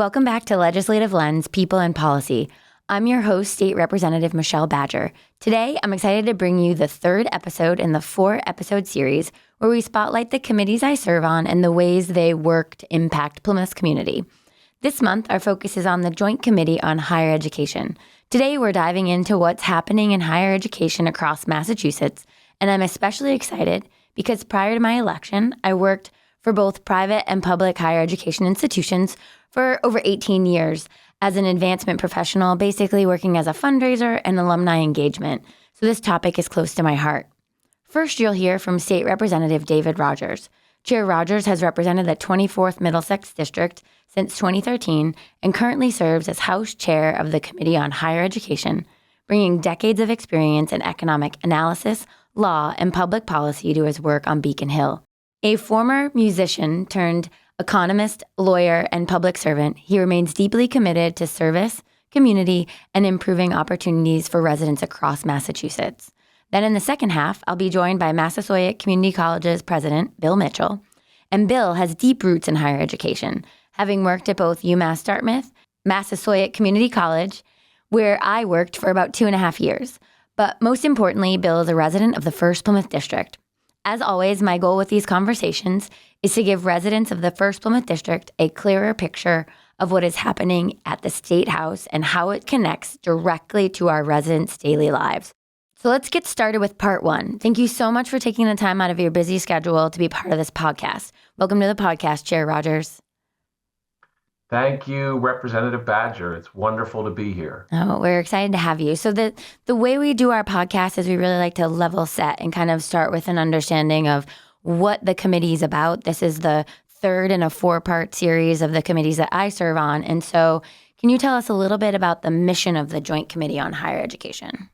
Welcome back to Legislative Lens, People and Policy. I'm your host, State Representative Michelle Badger. Today, I'm excited to bring you the third episode in the 4-episode series where we spotlight the committees I serve on and the ways they work to impact Plymouth's community. This month, our focus is on the Joint Committee on Higher Education. Today, we're diving into what's happening in higher education across Massachusetts, and I'm especially excited because prior to my election, I worked for both private and public higher education institutions for over 18 years as an advancement professional, basically working as a fundraiser and alumni engagement. So this topic is close to my heart. First, you'll hear from State Representative David Rogers. Chair Rogers has represented the 24th Middlesex District since 2013 and currently serves as House Chair of the Committee on Higher Education, bringing decades of experience in economic analysis, law, and public policy to his work on Beacon Hill. A former musician turned economist, lawyer, and public servant, he remains deeply committed to service, community, and improving opportunities for residents across Massachusetts. Then in the second half, I'll be joined by Massasoit Community College's president, Bill Mitchell. And Bill has deep roots in higher education, having worked at both UMass Dartmouth, Massasoit Community College, where I worked for about 2.5 years. But most importantly, Bill is a resident of the 1st Plymouth District. As always, my goal with these conversations is to give residents of the 1st Plymouth District a clearer picture of what is happening at the State House and how it connects directly to our residents' daily lives. So let's get started with part 1. Thank you so much for taking the time out of your busy schedule to be part of this podcast. Welcome to the podcast, Chair Rogers. Thank you, Representative Badger. It's wonderful to be here. Oh, we're excited to have you. So the way we do our podcast is we really like to level set and kind of start with an understanding of what the committee is about. This is the third in a 4-part series of the committees that I serve on. And so can you tell us a little bit about the mission of the Joint Committee on Higher Education?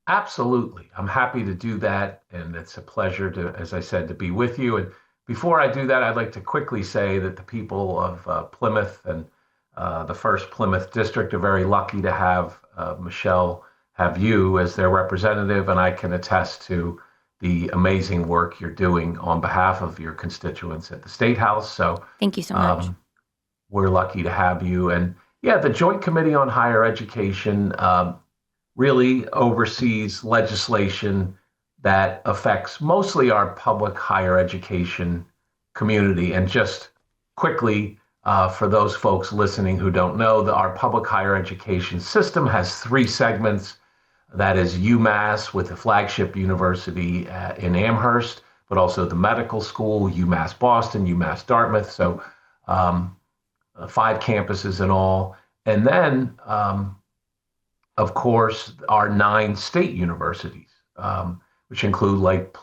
Absolutely. I'm happy to do that. And it's a pleasure to, as I said, to be with you. And before I do that, I'd like to quickly say that the people of Plymouth and the 1st Plymouth District are very lucky to have Michelle, have you as their representative, and I can attest to the amazing work you're doing on behalf of your constituents at the State House. So thank you so much. We're lucky to have you. And yeah, the Joint Committee on Higher Education really oversees legislation that affects mostly our public higher education community. And just quickly, for those folks listening who don't know, our public higher education system has 3 segments. That is UMass with the flagship university in Amherst, but also the medical school, UMass Boston, UMass Dartmouth. So 5 campuses in all. And then, of course, our 9 state universities, which include like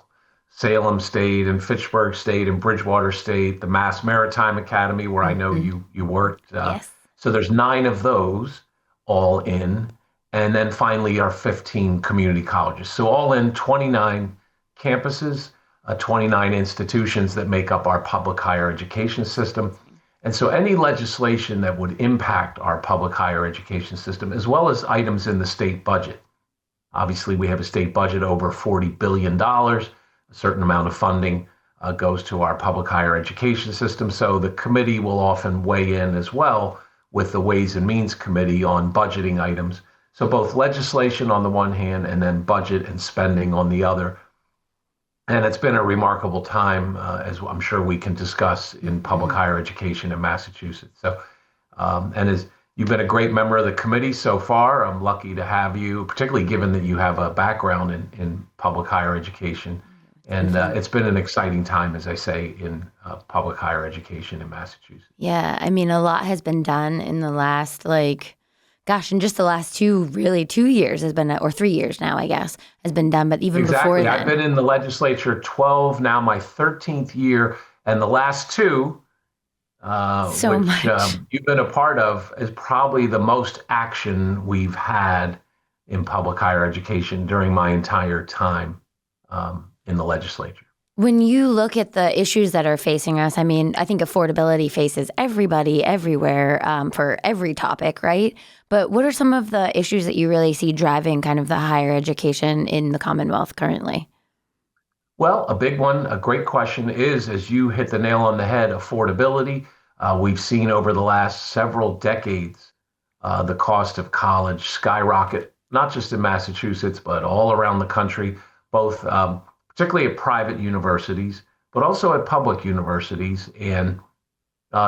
Salem State and Fitchburg State and Bridgewater State, the Mass Maritime Academy, where I know you worked. Yes. So there's 9 of those all in. And then finally, our 15 community colleges. So all in 29 campuses, 29 institutions that make up our public higher education system. And so any legislation that would impact our public higher education system, as well as items in the state budget. Obviously, we have a state budget over $40 billion. A certain amount of funding goes to our public higher education system. So the committee will often weigh in as well with the Ways and Means Committee on budgeting items. So both legislation on the one hand and then budget and spending on the other. And it's been a remarkable time, as I'm sure we can discuss, in public higher education in Massachusetts. So, and as you've been a great member of the committee so far, I'm lucky to have you, particularly given that you have a background in public higher education. And it's been an exciting time, as I say, in public higher education in Massachusetts. Yeah, I mean, a lot has been done in the last, in just the last 2 years has been, or 3 years now, I guess, has been done. But even before then. I've been in the legislature 12, now my 13th year, and the last 2, which you've been a part of, is probably the most action we've had in public higher education during my entire time in the legislature. When you look at the issues that are facing us, I mean, I think affordability faces everybody everywhere for every topic, right? But what are some of the issues that you really see driving kind of the higher education in the Commonwealth currently? Well, a big one, a great question is, as you hit the nail on the head, affordability. We've seen over the last several decades the cost of college skyrocket, not just in Massachusetts, but all around the country, both particularly at private universities, but also at public universities. And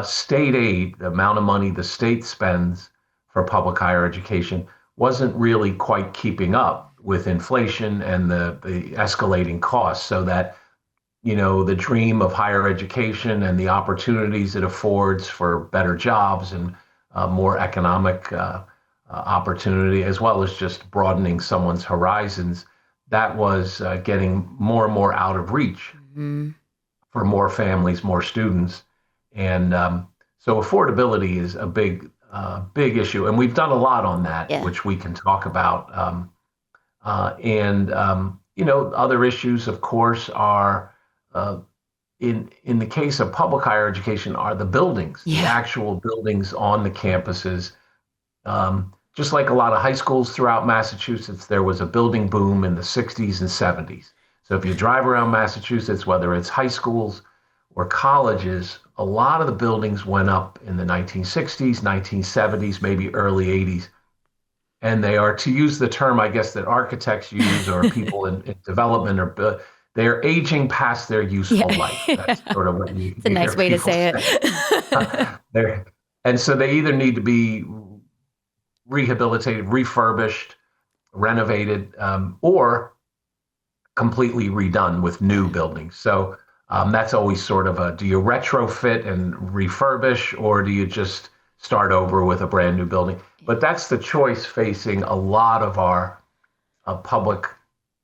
state aid, the amount of money the state spends for public higher education, wasn't really quite keeping up with inflation and the escalating costs, so that the dream of higher education and the opportunities it affords for better jobs and more economic opportunity, as well as just broadening someone's horizons, that was getting more and more out of reach for more families, more students. And so affordability is a big issue. And we've done a lot on that, which we can talk about. Other issues, of course, are in the case of public higher education, are the buildings, the actual buildings on the campuses. Just like a lot of high schools throughout Massachusetts, there was a building boom in the 60s and 70s. So if you drive around Massachusetts, whether it's high schools or colleges, a lot of the buildings went up in the 1960s, 1970s, maybe early 80s. And they are, to use the term, I guess, that architects use or people in development, they're aging past their useful life. That's sort of what you It's a nice way to say it. And so they either need to be rehabilitated, refurbished, renovated, or completely redone with new buildings. So that's always sort of do you retrofit and refurbish, or do you just start over with a brand new building? But that's the choice facing a lot of our public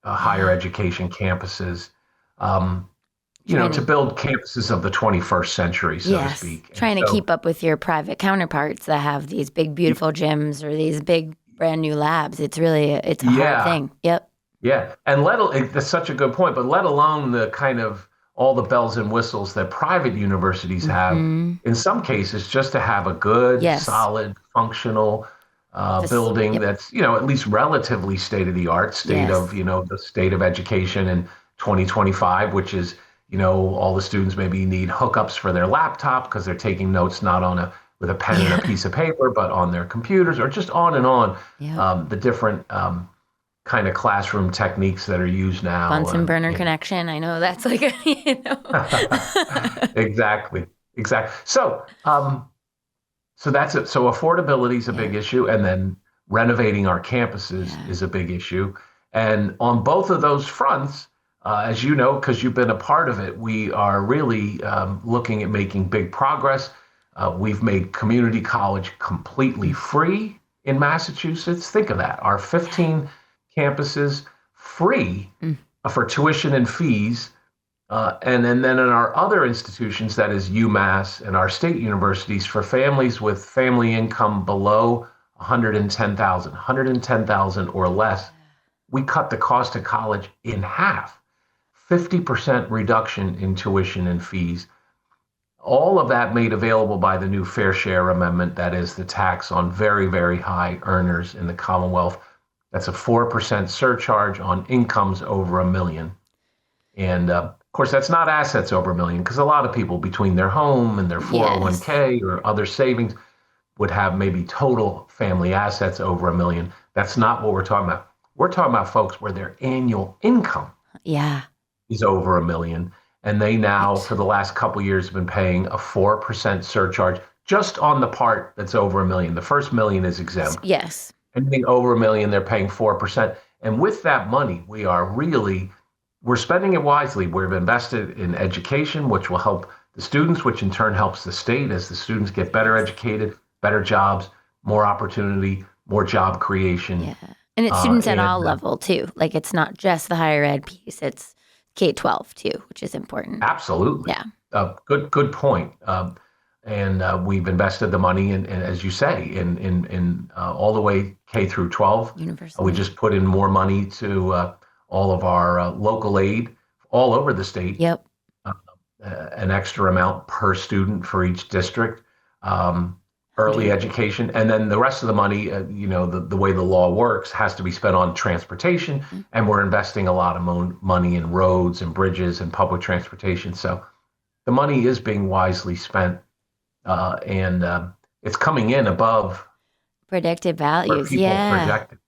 higher education campuses, to build campuses of the 21st century, so to speak. Trying to keep up with your private counterparts that have these big, beautiful gyms or these big, brand new labs. It's a hard thing. Yep. Yeah. And that's such a good point, but let alone the kind of all the bells and whistles that private universities have, in some cases, just to have a good, solid, functional building that's, at least relatively state-of-the-art, the state of education in 2025, which is, all the students maybe need hookups for their laptop because they're taking notes not with a pen and a piece of paper, but on their computers, or just on and on. The different kind of classroom techniques that are used now. Bunsen burner connection. I know that's like, Exactly. So, so that's it. So affordability is a big issue, and then renovating our campuses is a big issue. And on both of those fronts, as you know, because you've been a part of it, we are really looking at making big progress. We've made community college completely free in Massachusetts. Think of that. Our 15 campuses free for tuition and fees. And then in our other institutions, that is UMass and our state universities, for families with family income below 110,000 or less, we cut the cost of college in half, 50% reduction in tuition and fees. All of that made available by the new Fair Share Amendment, that is the tax on very, very high earners in the Commonwealth. That's a 4% surcharge on incomes over $1 million. And of course, that's not assets over $1 million, because a lot of people between their home and their 401k or other savings would have maybe total family assets over $1 million. That's not what we're talking about. We're talking about folks where their annual income is over $1 million. And they now, for the last couple of years, have been paying a 4% surcharge just on the part that's over $1 million. The first $1 million is exempt. Yes. Anything over $1 million, they're paying 4%. And with that money, we're spending it wisely. We've invested in education, which will help the students, which in turn helps the state as the students get better educated, better jobs, more opportunity, more job creation. Yeah. And it's students at all level too. Like, it's not just the higher ed piece, it's K-12 too, which is important. Absolutely. Yeah. Good point. And we've invested the money in, as you say, in all the way K through 12. University. We just put in more money to all of our local aid all over the state. Yep. An extra amount per student for each district. Early education, and then the rest of the money, the way the law works, has to be spent on transportation, and we're investing a lot of money in roads and bridges and public transportation. So the money is being wisely spent and it's coming in above Predicted where values. people Yeah. projected.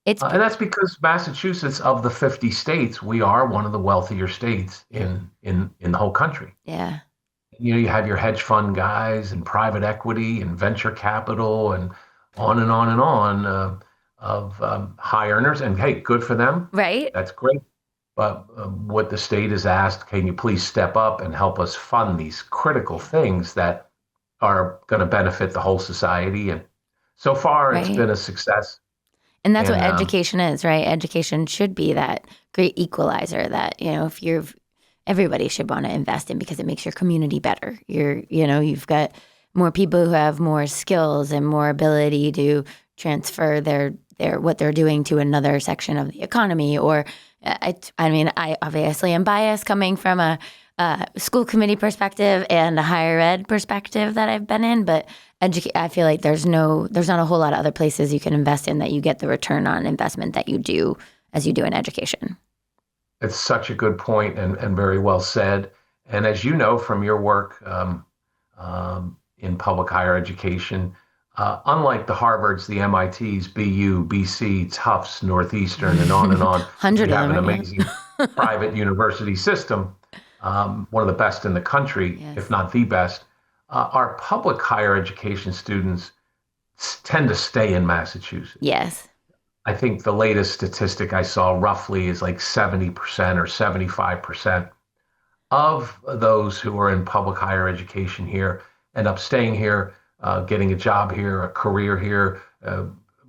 It's And that's because Massachusetts, of the 50 states, we are one of the wealthier states in the whole country. yeah. You have your hedge fund guys and private equity and venture capital and on and on of high earners. And hey, good for them. Right? That's great. But what the state has asked, can you please step up and help us fund these critical things that are going to benefit the whole society? And so far, it's Right. been a success. And that's what And education is, right? Education should be that great equalizer that, if you're everybody should want to invest in because it makes your community better. You've got more people who have more skills and more ability to transfer their what they're doing to another section of the economy. Or, I obviously am biased coming from a school committee perspective and a higher ed perspective that I've been in, but I feel like there's not a whole lot of other places you can invest in that you get the return on investment that you do as you do in education. it's such a good point and very well said. And as you know from your work in public higher education, unlike the Harvards, the MITs, BU, BC, Tufts, Northeastern, and on, we 100 of have them an right now. amazing private university system, one of the best in the country, if Yes. not the best. Our public higher education students tend to stay in Massachusetts. Yes. I think the latest statistic I saw roughly is like 70% or 75% of those who are in public higher education here end up staying here, getting a job here, a career here,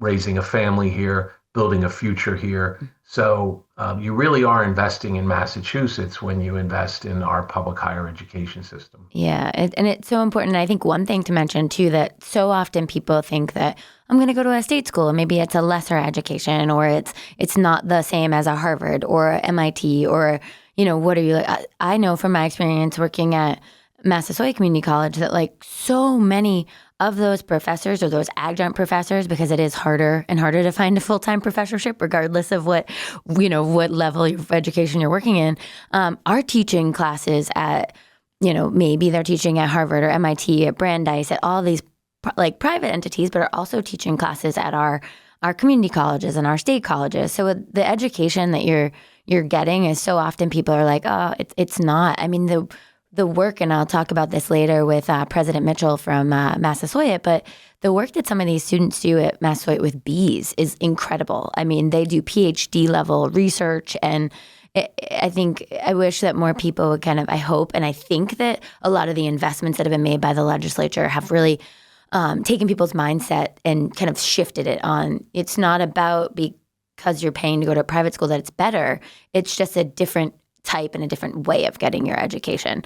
raising a family here, building a future here. So you really are investing in Massachusetts when you invest in our public higher education system. Yeah, and it's so important. I think one thing to mention too that so often people think that I'm going to go to a state school and maybe it's a lesser education or it's not the same as a Harvard or MIT or what are you like? I know from my experience working at Massasoit Community College that like so many of those professors or those adjunct professors, because it is harder and harder to find a full-time professorship regardless of what level of education you're working in, are teaching classes at maybe they're teaching at Harvard or MIT, at Brandeis, at all these like private entities, but are also teaching classes at our community colleges and our state colleges. So the education that you're getting is so often people are like, oh, it's not. I mean, the work, and I'll talk about this later with President Mitchell from Massasoit, but the work that some of these students do at Massasoit with bees is incredible. I mean, they do PhD level research, and I wish that more people would I hope, and I think that a lot of the investments that have been made by the legislature have really taken people's mindset and kind of shifted it on. It's not about because you're paying to go to a private school that it's better. It's just a different type and a different way of getting your education.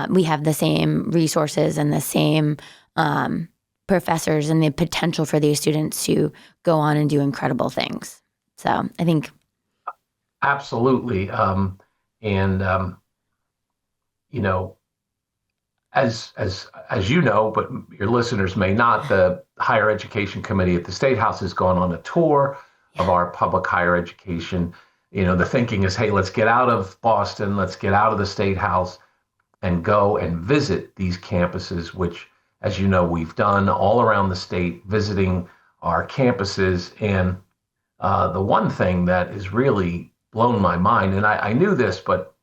We have the same resources and the same professors and the potential for these students to go on and do incredible things. So I think Absolutely. And you know, as you know, but your listeners may not, the Higher Education Committee at the State House has gone on a tour of our public higher education. The thinking is, hey, let's get out of Boston, let's get out of the State House and go and visit these campuses, which, as you know, we've done all around the state, visiting our campuses. And the one thing that has really blown my mind, and I knew this, but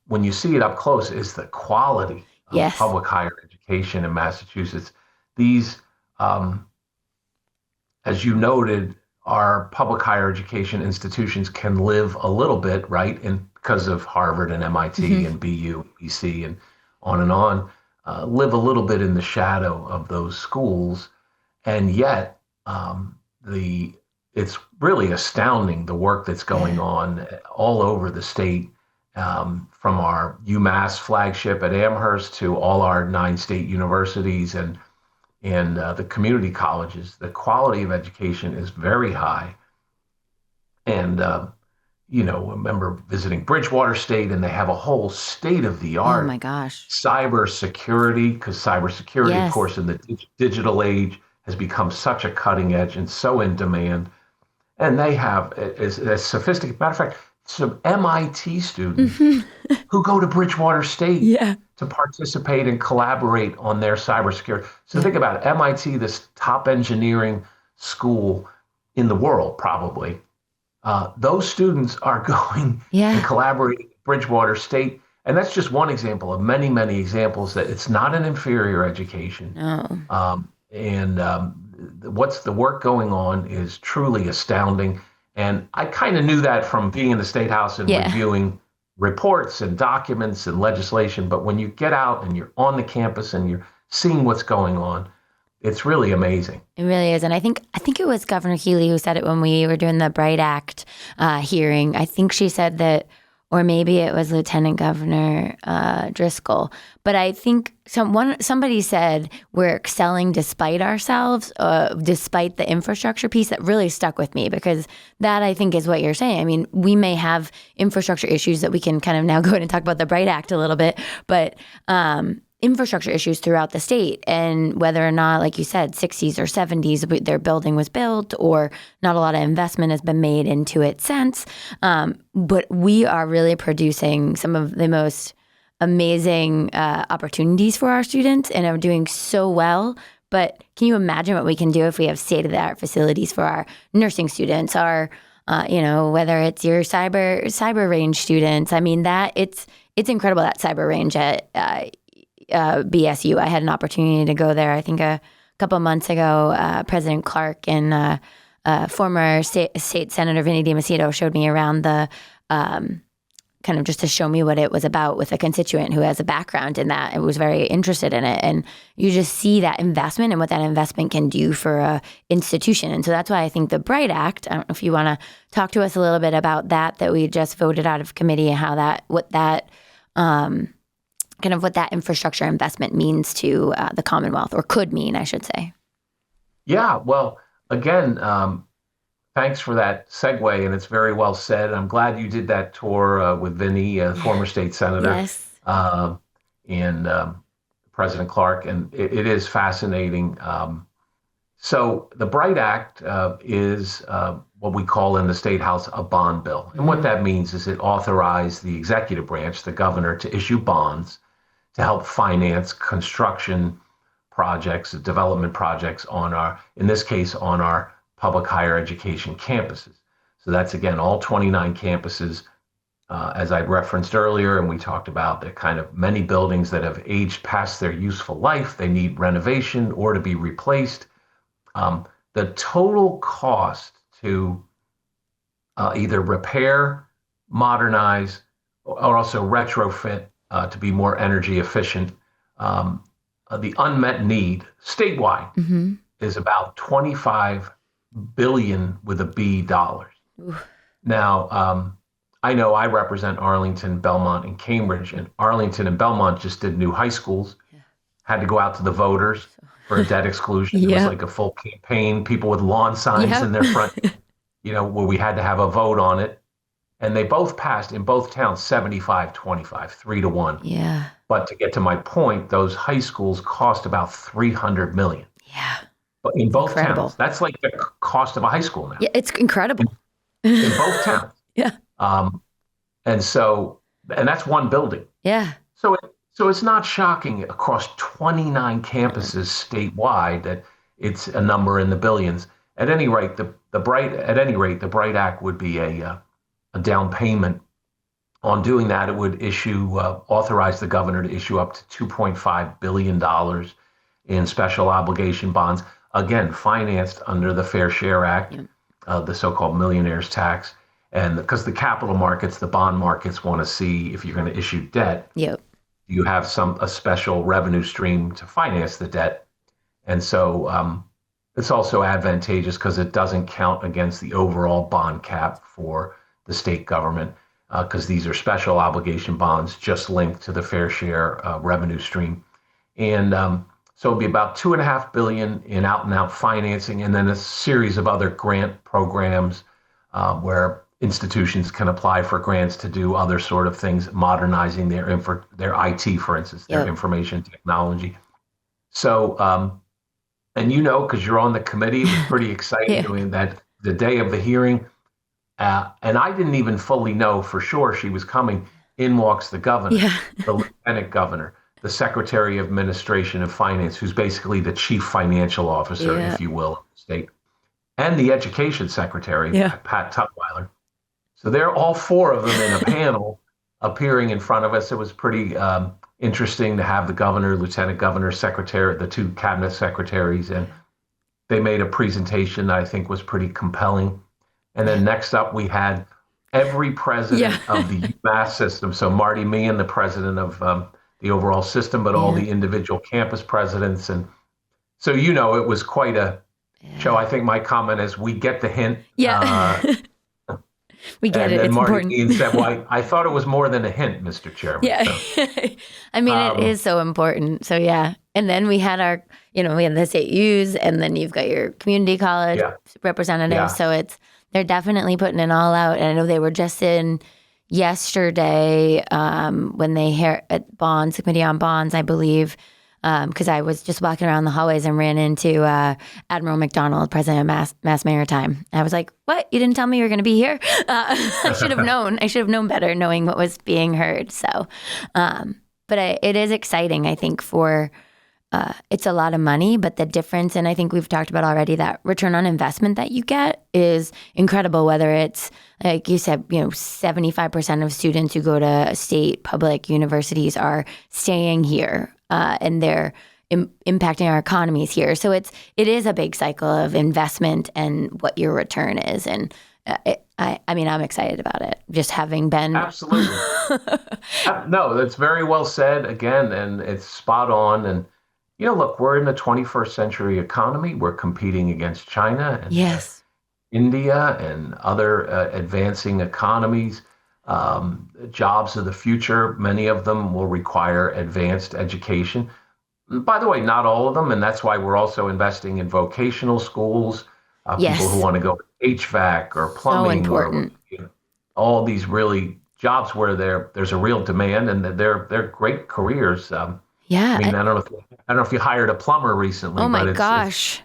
when you see it up close, is the quality of yes, public higher education in Massachusetts. These, as you noted, our public higher education institutions can live a little bit, right? And because of Harvard and MIT and BU, BC, and on, live a little bit in the shadow of those schools. And yet, it's really astounding the work that's going on all over the state, from our UMass flagship at Amherst to all our 9 state universities and the community colleges. The quality of education is very high. And, remember visiting Bridgewater State, and they have a whole state of the oh my art gosh, cybersecurity, because cybersecurity, of yes, course, in the digital age has become such a cutting edge and so in demand. And they have a sophisticated, matter of fact, some MIT students who go to Bridgewater State yeah, to participate and collaborate on their cybersecurity. So think about it, MIT, this top engineering school in the world, probably. Those students are going and collaborating with Bridgewater State. And that's just one example of many, many examples that it's not an inferior education. No. What's the work going on is truly astounding. And I kind of knew that from being in the State House and reviewing reports and documents and legislation. But when you get out and you're on the campus and you're seeing what's going on, it's really amazing. It really is. And I think it was Governor Healy who said it when we were doing the Bright Act hearing. I think she said that, or maybe it was Lieutenant Governor Driscoll. But I think somebody said we're excelling despite ourselves, despite the infrastructure piece. That really stuck with me, because that, I think, is what you're saying. I mean, we may have infrastructure issues that we can kind of now go ahead and talk about the Bright Act a little bit, but infrastructure issues throughout the state, and whether or not, like you said, 60s or 70s, their building was built or not a lot of investment has been made into it since. But we are really producing some of the most amazing opportunities for our students and are doing so well. But can you imagine what we can do if we have state-of-the-art facilities for our nursing students, our, whether it's your cyber range students? I mean, it's incredible, that cyber range at BSU. I had an opportunity to go there, I think a couple months ago. President Clark and former state Senator Vinny DiMacedo showed me around the kind of just to show me what it was about with a constituent who has a background in that and was very interested in it. And you just see that investment and what that investment can do for a institution. And so that's why I think the Bright Act, I don't know if you want to talk to us a little bit about that we just voted out of committee, and what that infrastructure investment means to the Commonwealth, or could mean, I should say. Yeah, well, again, thanks for that segue, and it's very well said. I'm glad you did that tour with Vinny, former state senator, and President Clark, and it is fascinating. So the Bright Act is what we call in the State House a bond bill. And what that means is it authorized the executive branch, the governor, to issue bonds to help finance construction projects, development projects in this case, on our public higher education campuses. So that's, again, all 29 campuses, as I referenced earlier, and we talked about the kind of many buildings that have aged past their useful life. They need renovation or to be replaced. The total cost to either repair, modernize, or also retrofit to be more energy efficient, the unmet need statewide is about $25 billion with a B dollars. Oof. Now, I know I represent Arlington, Belmont, and Cambridge, and Arlington and Belmont just did new high schools, had to go out to the voters for a debt exclusion. It was like a full campaign, people with lawn signs in their front, where we had to have a vote on it. And they both passed in both towns, 75-25, 3-1. Yeah. But to get to my point, those high schools cost about $300 million. Yeah. But in both towns, that's like the cost of a high school now. Yeah, it's incredible. In both towns. Yeah. And that's one building. Yeah. So it's not shocking across 29 campuses statewide that it's a number in the billions. At any rate, the Bright Act would be a down payment. On doing that, it would authorize the governor to issue up to $2.5 billion in special obligation bonds, again, financed under the Fair Share Act, the so-called millionaire's tax. And because the capital markets, the bond markets want to see if you're going to issue debt, you have a special revenue stream to finance the debt. And so it's also advantageous because it doesn't count against the overall bond cap for the state government, because these are special obligation bonds just linked to the fair share revenue stream. And so it'll be about $2.5 billion in out-and-out financing, and then a series of other grant programs where institutions can apply for grants to do other sort of things, modernizing their IT, for instance, their information technology. So, and because you're on the committee, it was pretty exciting doing that the day of the hearing. And I didn't even fully know for sure she was coming. In walks the governor, the lieutenant governor, the Secretary of Administration and Finance, who's basically the chief financial officer, Yeah. if you will, of the state, and the Education Secretary, Yeah. Pat Tutwiler. So they're all four of them in a panel appearing in front of us. It was pretty interesting to have the governor, lieutenant governor, secretary, the two cabinet secretaries, and they made a presentation that I think was pretty compelling. And then next up, we had every president of the UMass system. So Marty Meehan, the president of the overall system, but all the individual campus presidents. And so, it was quite a show. I think my comment is we get the hint. Yeah. We get it. And It's Marty important. Meehan said, well, I thought it was more than a hint, Mr. Chairman. Yeah. So, I mean, it is so important. So, yeah. And then we had our, we had the state U's, and then you've got your community college representatives. Yeah. So they're definitely putting it all out. And I know they were just in yesterday when they at Bonds, the Committee on Bonds, I believe, because I was just walking around the hallways and ran into Admiral McDonald, president of Mass Maritime. I was like, what? You didn't tell me you were going to be here? I should have known. I should have known better knowing what was being heard. So, but it is exciting, I think, for it's a lot of money, but the difference, and I think we've talked about already, that return on investment that you get is incredible, whether it's, like you said, 75% of students who go to state public universities are staying here and they're impacting our economies here. So it is a big cycle of investment and what your return is. And I mean, I'm excited about it, just having been. Absolutely. No, that's very well said again, and it's spot on. And look, we're in the 21st century economy. We're competing against China and India and other advancing economies. Jobs of the future, many of them will require advanced education. By the way, not all of them, and that's why we're also investing in vocational schools, people who want to go HVAC or plumbing or all these really jobs where there's a real demand and they're great careers. I mean, I don't know if you hired a plumber recently. Oh my but gosh.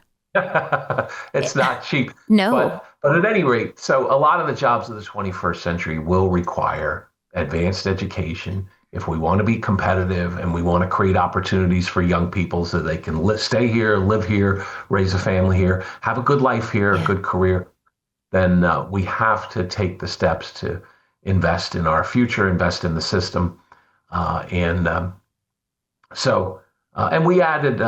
It's not cheap. No. But at any rate, so a lot of the jobs of the 21st century will require advanced education if we want to be competitive and we want to create opportunities for young people so they can stay here, live here, raise a family here, have a good life here, a good career. Then we have to take the steps to invest in our future, invest in the system. And we added,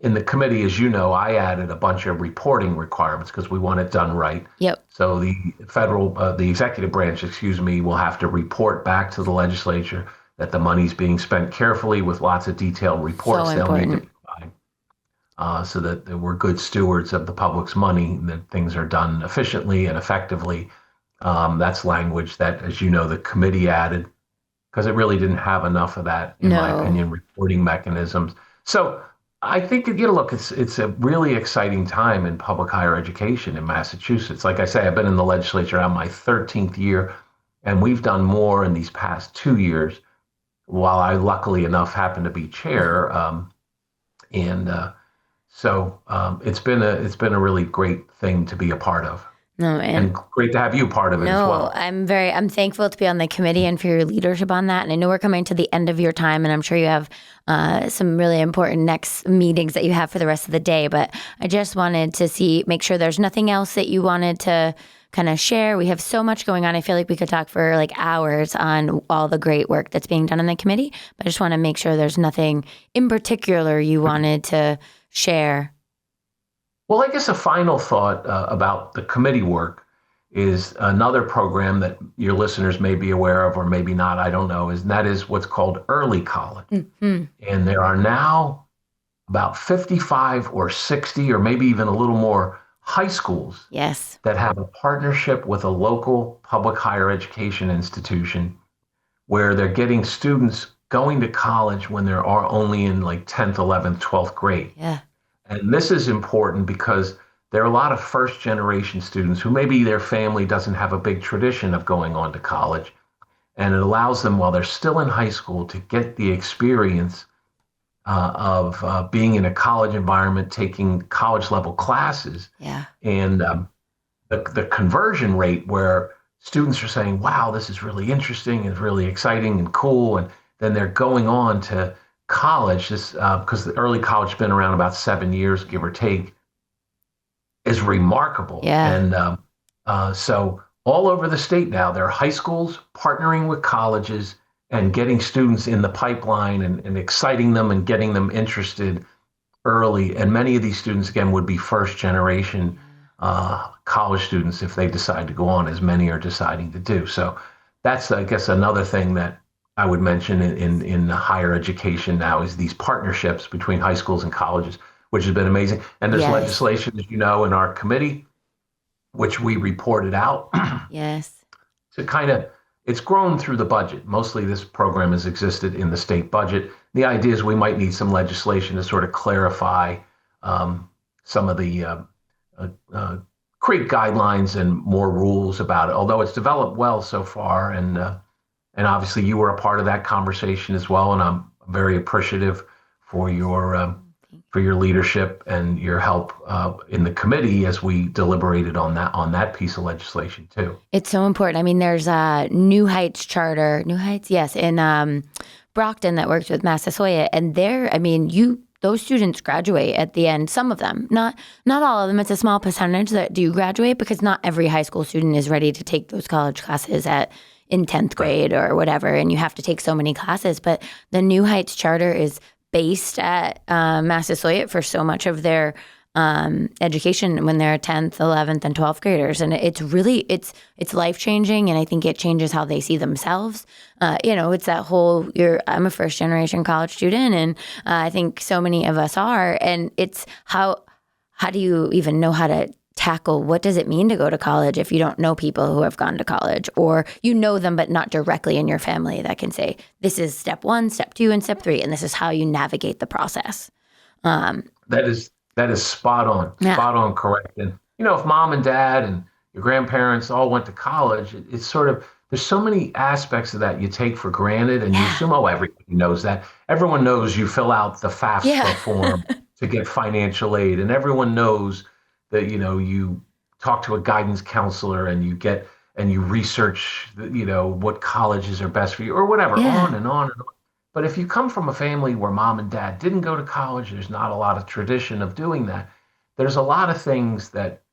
in the committee, as you know, I added a bunch of reporting requirements because we want it done right. Yep. So the executive branch, will have to report back to the legislature that the money's being spent carefully with lots of detailed reports they'll need to provide, so that we're good stewards of the public's money, and that things are done efficiently and effectively. That's language that, as you know, the committee added because it really didn't have enough of that, in my opinion, reporting mechanisms. So I think, look, it's a really exciting time in public higher education in Massachusetts. Like I say, I've been in the legislature on my 13th year, and we've done more in these past 2 years, while I, luckily enough, happen to be chair. So it's been a really great thing to be a part of. No, and great to have you part of it as well. I'm thankful to be on the committee and for your leadership on that. And I know we're coming to the end of your time, and I'm sure you have some really important next meetings that you have for the rest of the day. But I just wanted to make sure there's nothing else that you wanted to kind of share. We have so much going on. I feel like we could talk for like hours on all the great work that's being done in the committee. But I just want to make sure there's nothing in particular you wanted to share. Well, I guess a final thought about the committee work is another program that your listeners may be aware of or maybe not, I don't know, and that is what's called early college. Mm-hmm. And there are now about 55 or 60 or maybe even a little more high schools that have a partnership with a local public higher education institution where they're getting students going to college when they're only in like 10th, 11th, 12th grade. Yeah. And this is important because there are a lot of first generation students who maybe their family doesn't have a big tradition of going on to college. And it allows them, while they're still in high school, to get the experience of being in a college environment, taking college level classes. Yeah. And the conversion rate where students are saying, wow, this is really interesting and really exciting and cool. And then they're going on to college, because the early college has been around about 7 years, give or take, is remarkable. Yeah. And so all over the state now, there are high schools partnering with colleges and getting students in the pipeline and exciting them and getting them interested early. And many of these students, again, would be first generation college students if they decide to go on, as many are deciding to do. So that's, I guess, another thing that I would mention in higher education now is these partnerships between high schools and colleges, which has been amazing. And there's Yes. legislation, as you know, in our committee, which we reported out Yes. to kind of, it's grown through the budget. Mostly this program has existed in the state budget. The idea is we might need some legislation to sort of clarify some of the create guidelines and more rules about it, although it's developed well so far. And obviously you were a part of that conversation as well. And I'm very appreciative for your leadership and your help in the committee as we deliberated on that piece of legislation too. It's so important. I mean, there's a New Heights charter, yes, in Brockton that works with Massasoit, and those students graduate at the end. Some of them, not all of them. It's a small percentage that do graduate because not every high school student is ready to take those college classes in 10th grade or whatever, and you have to take so many classes. But the New Heights charter is based at Massasoit for so much of their education when they're 10th, 11th, and 12th graders. And it's really, it's life-changing, and I think it changes how they see themselves. It's that whole, I'm a first-generation college student, and I think so many of us are, and it's how do you even know how to tackle what does it mean to go to college if you don't know people who have gone to college, or you know them but not directly in your family that can say, this is step 1, step 2, and step 3, and this is how you navigate the process. That is spot on correct. And, if mom and dad and your grandparents all went to college, it's sort of, there's so many aspects of that you take for granted, and you assume, everybody knows that. Everyone knows you fill out the FAFSA form to get financial aid, and everyone knows that, you talk to a guidance counselor and you research, what colleges are best for you or whatever, on and on and on. But if you come from a family where mom and dad didn't go to college, there's not a lot of tradition of doing that. There's a lot of things that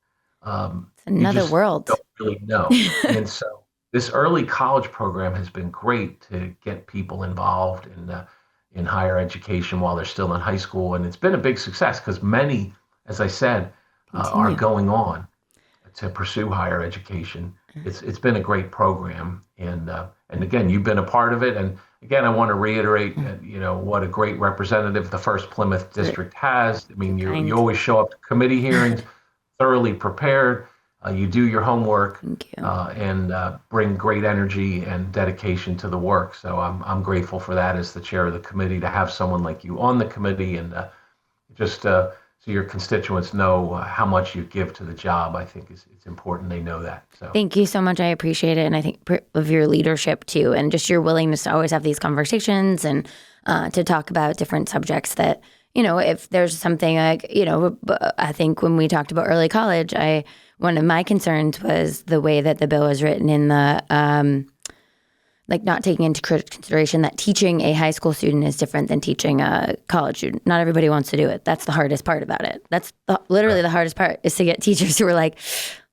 it's another world. Don't really know. And so this early college program has been great to get people involved in higher education while they're still in high school. And it's been a big success because many, as I said, are going on to pursue higher education. It's been a great program. And again, you've been a part of it. And again, I want to reiterate, what a great representative the first Plymouth District has. I mean, you always show up to committee hearings thoroughly prepared. You do your homework and bring great energy and dedication to the work. So I'm grateful for that as the chair of the committee, to have someone like you on the committee, and just so your constituents know how much you give to the job. I think it's important they know that. So thank you so much. I appreciate it. And I think of your leadership too, and just your willingness to always have these conversations and to talk about different subjects that, if there's something like, I think when we talked about early college, one of my concerns was the way that the bill was written in the, not taking into consideration that teaching a high school student is different than teaching a college student. Not everybody wants to do it. That's the hardest part about it. That's literally the hardest part, is to get teachers who are like,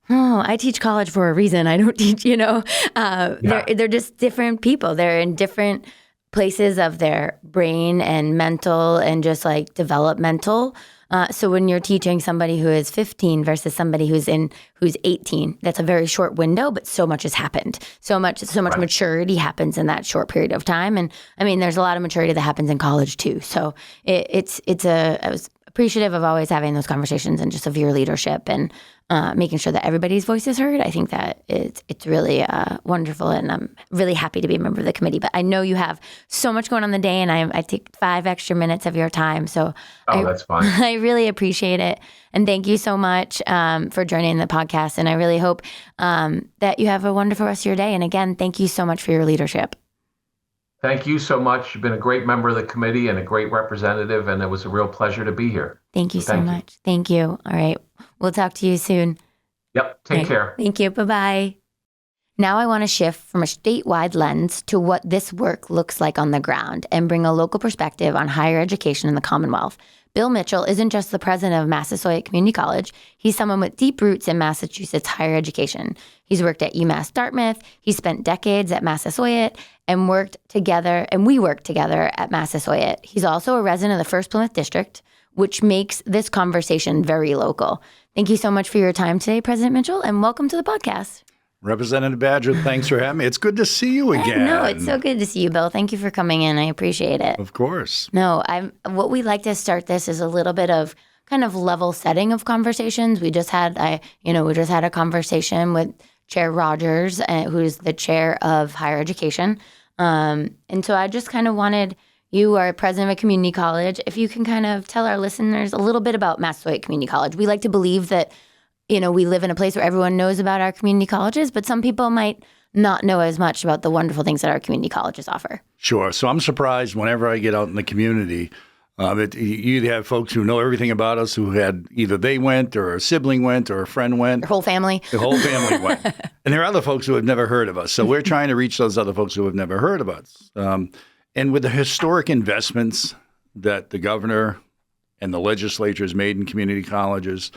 oh, I teach college for a reason. I don't teach, they're just different people. They're in different places of their brain and mental and just like developmental. So when you're teaching somebody who is 15 versus somebody who's 18, that's a very short window, but so much has happened. So much maturity happens in that short period of time. And I mean, there's a lot of maturity that happens in college too. So I was appreciative of always having those conversations and just of your leadership and making sure that everybody's voice is heard. I think that it's really wonderful, and I'm really happy to be a member of the committee. But I know you have so much going on the day, and I take 5 extra minutes of your time. So that's fine. I really appreciate it. And thank you so much for joining the podcast. And I really hope that you have a wonderful rest of your day. And again, thank you so much for your leadership. Thank you so much. You've been a great member of the committee and a great representative, and it was a real pleasure to be here. Thank you so much. Thank you. All right. We'll talk to you soon. Yep. Take care. Thank you. Bye-bye. Now I want to shift from a statewide lens to what this work looks like on the ground and bring a local perspective on higher education in the Commonwealth. Bill Mitchell isn't just the president of Massasoit Community College. He's someone with deep roots in Massachusetts higher education. He's worked at UMass Dartmouth. He spent decades at Massasoit and we worked together at Massasoit. He's also a resident of the 1st Plymouth District, which makes this conversation very local. Thank you so much for your time today, President Mitchell, and welcome to the podcast. Representative Badger, thanks for having me. It's good to see you again. No, it's so good to see you, Bill. Thank you for coming in. I appreciate it. Of course. No, what we like to start this is a little bit of kind of level setting of conversations. We just had a conversation with Chair Rogers, who's the chair of higher education. And so I just kind of wanted, you are president of a community college, if you can kind of tell our listeners a little bit about Massasoit Community College. We like to believe that we live in a place where everyone knows about our community colleges, but some people might not know as much about the wonderful things that our community colleges offer. Sure. So I'm surprised whenever I get out in the community, you have folks who know everything about us who had either they went or a sibling went or a friend went. Your whole family. The whole family went. And there are other folks who have never heard of us. So we're trying to reach those other folks who have never heard of us. And with the historic investments that the governor and the legislature has made in community colleges,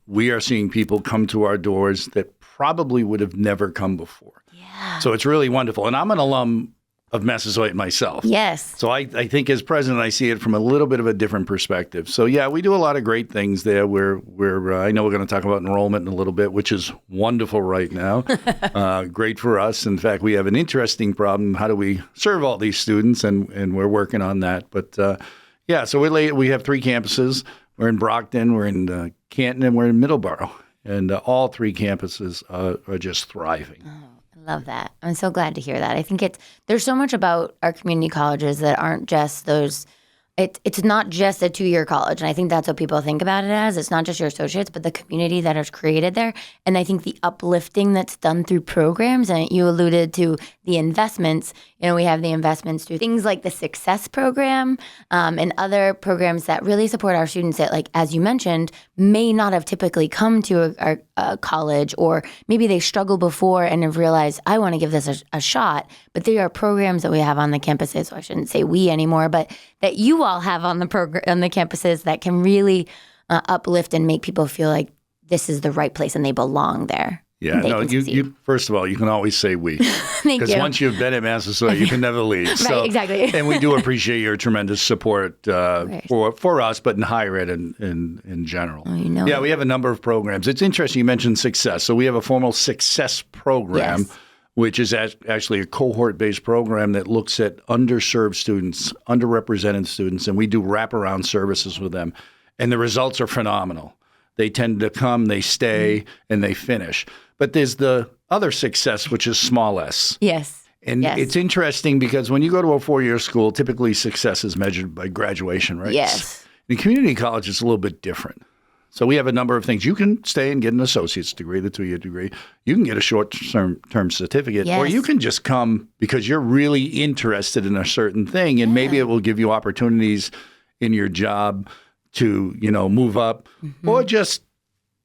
we are seeing people come to our doors that probably would have never come before. Yeah. So it's really wonderful. And I'm an alum of Massasoit myself. Yes. So I think as president, I see it from a little bit of a different perspective. So yeah, we do a lot of great things there. I know we're going to talk about enrollment in a little bit, which is wonderful right now. Great for us. In fact, we have an interesting problem. How do we serve all these students? And we're working on that. But so we have 3 campuses. We're in Brockton, we're in Canton, and we're in Middleborough. And all 3 campuses are just thriving. Oh, I love that. I'm so glad to hear that. I think there's so much about our community colleges that aren't just those. It's not just a 2-year college, and I think that's what people think about it as. It's not just your associates, but the community that is created there. And I think the uplifting that's done through programs, and you alluded to the investments. We have the investments through things like the Success Program and other programs that really support our students that, like, as you mentioned, may not have typically come to a college, or maybe they struggled before and have realized, I want to give this a shot. But there are programs that we have on the campuses, so I shouldn't say we anymore, but that you all have on the campuses that can really uplift and make people feel like this is the right place and they belong there. Yeah, no, you first of all, you can always say we. Thank you. Because once you've been at Massasoit, you can never leave. Right, exactly. And we do appreciate your tremendous support for us, but in higher ed in general. Oh, Yeah, we have a number of programs. It's interesting you mentioned Success. So we have a formal Success program, yes, which is actually a cohort-based program that looks at underserved students, underrepresented students, and we do wraparound services with them. And the results are phenomenal. They tend to come, they stay, and they finish. But there's the other Success, which is small s. Yes. And it's interesting because when you go to a 4-year school, typically success is measured by graduation rates. Yes. In community college, it's a little bit different. So we have a number of things. You can stay and get an associate's degree, the 2-year degree. You can get a short-term certificate, yes, or you can just come because you're really interested in a certain thing, and maybe it will give you opportunities in your job to, move up, or just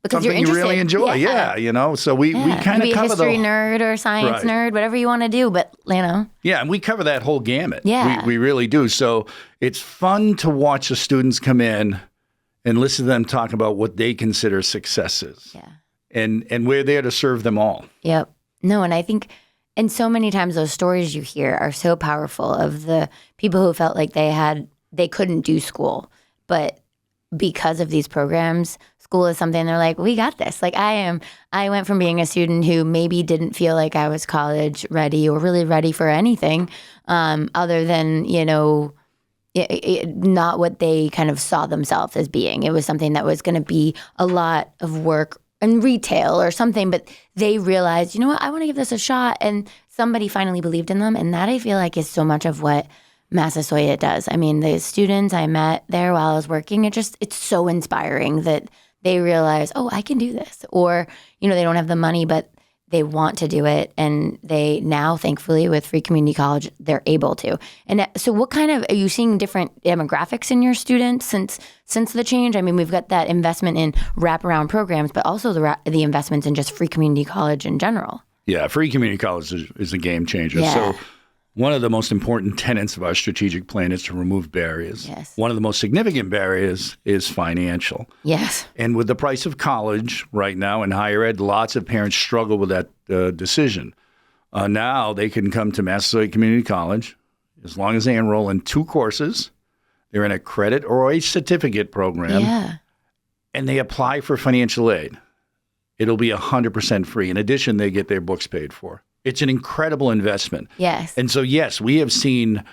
because something you really enjoy. Yeah. So we kind of cover the history nerd or science nerd, whatever you want to do, but Yeah, and we cover that whole gamut. Yeah. We really do. So it's fun to watch the students come in and listen to them talk about what they consider successes. Yeah. And we're there to serve them all. Yep. No, and I think, and so many times those stories you hear are so powerful of the people who felt like they couldn't do school, but because of these programs, school is something they're like, we got this. Like I went from being a student who maybe didn't feel like I was college ready or really ready for anything other than, not what they kind of saw themselves as being. It was something that was going to be a lot of work in retail or something, but they realized, you know what, I want to give this a shot. And somebody finally believed in them. And that I feel like is so much of what Massasoit does. I mean, the students I met there while I was working, it's so inspiring that they realize, oh, I can do this. Or, they don't have the money, but they want to do it. And they now, thankfully, with Free Community College, they're able to. And so what are you seeing different demographics in your students since the change? I mean, we've got that investment in wraparound programs, but also the investments in just Free Community College in general. Yeah, free community college is a game changer. Yeah. So one of the most important tenets of our strategic plan is to remove barriers. Yes. One of the most significant barriers is financial. Yes. And with the price of college right now in higher ed, lots of parents struggle with that decision. Now they can come to Massasoit Community College as long as they enroll in 2 courses. They're in a credit or a certificate program. Yeah. And they apply for financial aid. It'll be 100% free. In addition, they get their books paid for. It's an incredible investment. Yes. And so, yes, we have seen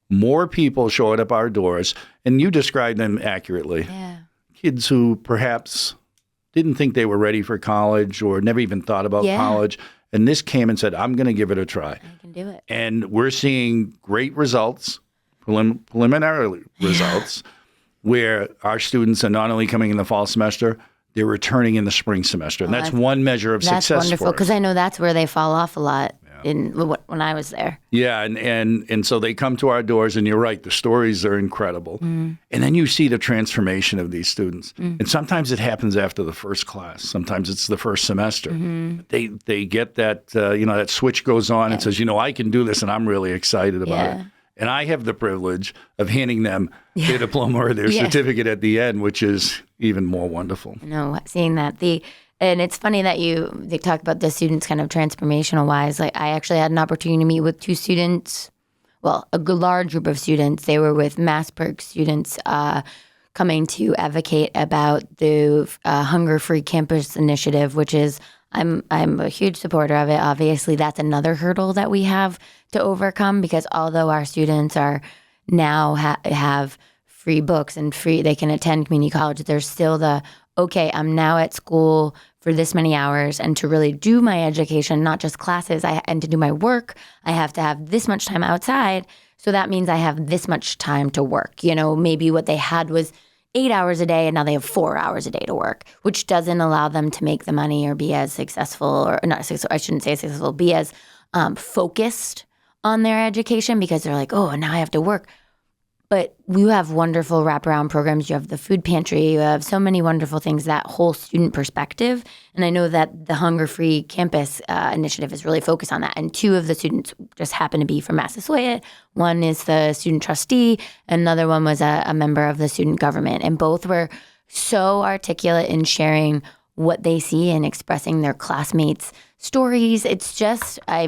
more people show up at our doors, and you described them accurately. Yeah. Kids who perhaps didn't think they were ready for college or never even thought about college. And this came and said, I'm going to give it a try. I can do it. And we're seeing great results, preliminary results, where our students are not only coming in the fall semester, they're returning in the spring semester. And that's one measure of success. That's wonderful, for us. because I know that's where they fall off a lot when I was there. Yeah, and so they come to our doors, and you're right, the stories are incredible. And then you see the transformation of these students. And sometimes it happens after the first class. Sometimes it's the first semester. They get that, that switch goes on and says, I can do this, and I'm really excited about it. And I have the privilege of handing them their diploma or their certificate at the end, which is even more wonderful. No, seeing that. And it's funny that they talk about the students kind of transformational wise. Like, I actually had an opportunity to meet with 2 students, well, a large group of students. They were with MassPerk students coming to advocate about the Hunger-Free Campus Initiative, which is, I'm a huge supporter of it. Obviously, that's another hurdle that we have to overcome, because although our students are now have free books and they can attend community college, there's still okay, I'm now at school for this many hours, and to really do my education, not just classes, and to do my work, I have to have this much time outside. So that means I have this much time to work. Maybe what they had was 8 hours a day, and now they have 4 hours a day to work, which doesn't allow them to make the money or be as successful, or not successful, I shouldn't say successful, be as focused on their education, because they're like, oh, now I have to work. But you have wonderful wraparound programs. You have the food pantry. You have so many wonderful things, that whole student perspective. And I know that the Hunger-Free Campus Initiative is really focused on that. And 2 of the students just happen to be from Massasoit. One is the student trustee. Another one was a member of the student government. And both were so articulate in sharing what they see and expressing their classmates' stories. It's just, I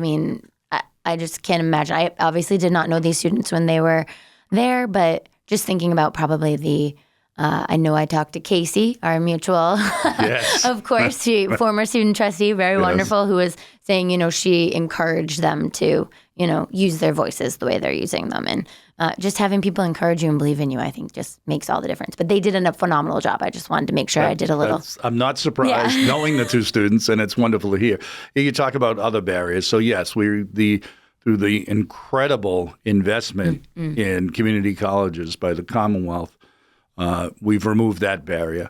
just can't imagine. I obviously did not know these students when they were there, but just thinking about probably I know I talked to Casey, our mutual, of course, former student trustee, very wonderful, who was saying, she encouraged them to, use their voices the way they're using them. And just having people encourage you and believe in you, I think just makes all the difference. But they did a phenomenal job. I just wanted to make sure I did a little. I'm not surprised knowing the 2 students, and it's wonderful to hear. You talk about other barriers. So yes, through the incredible investment in community colleges by the Commonwealth, we've removed that barrier.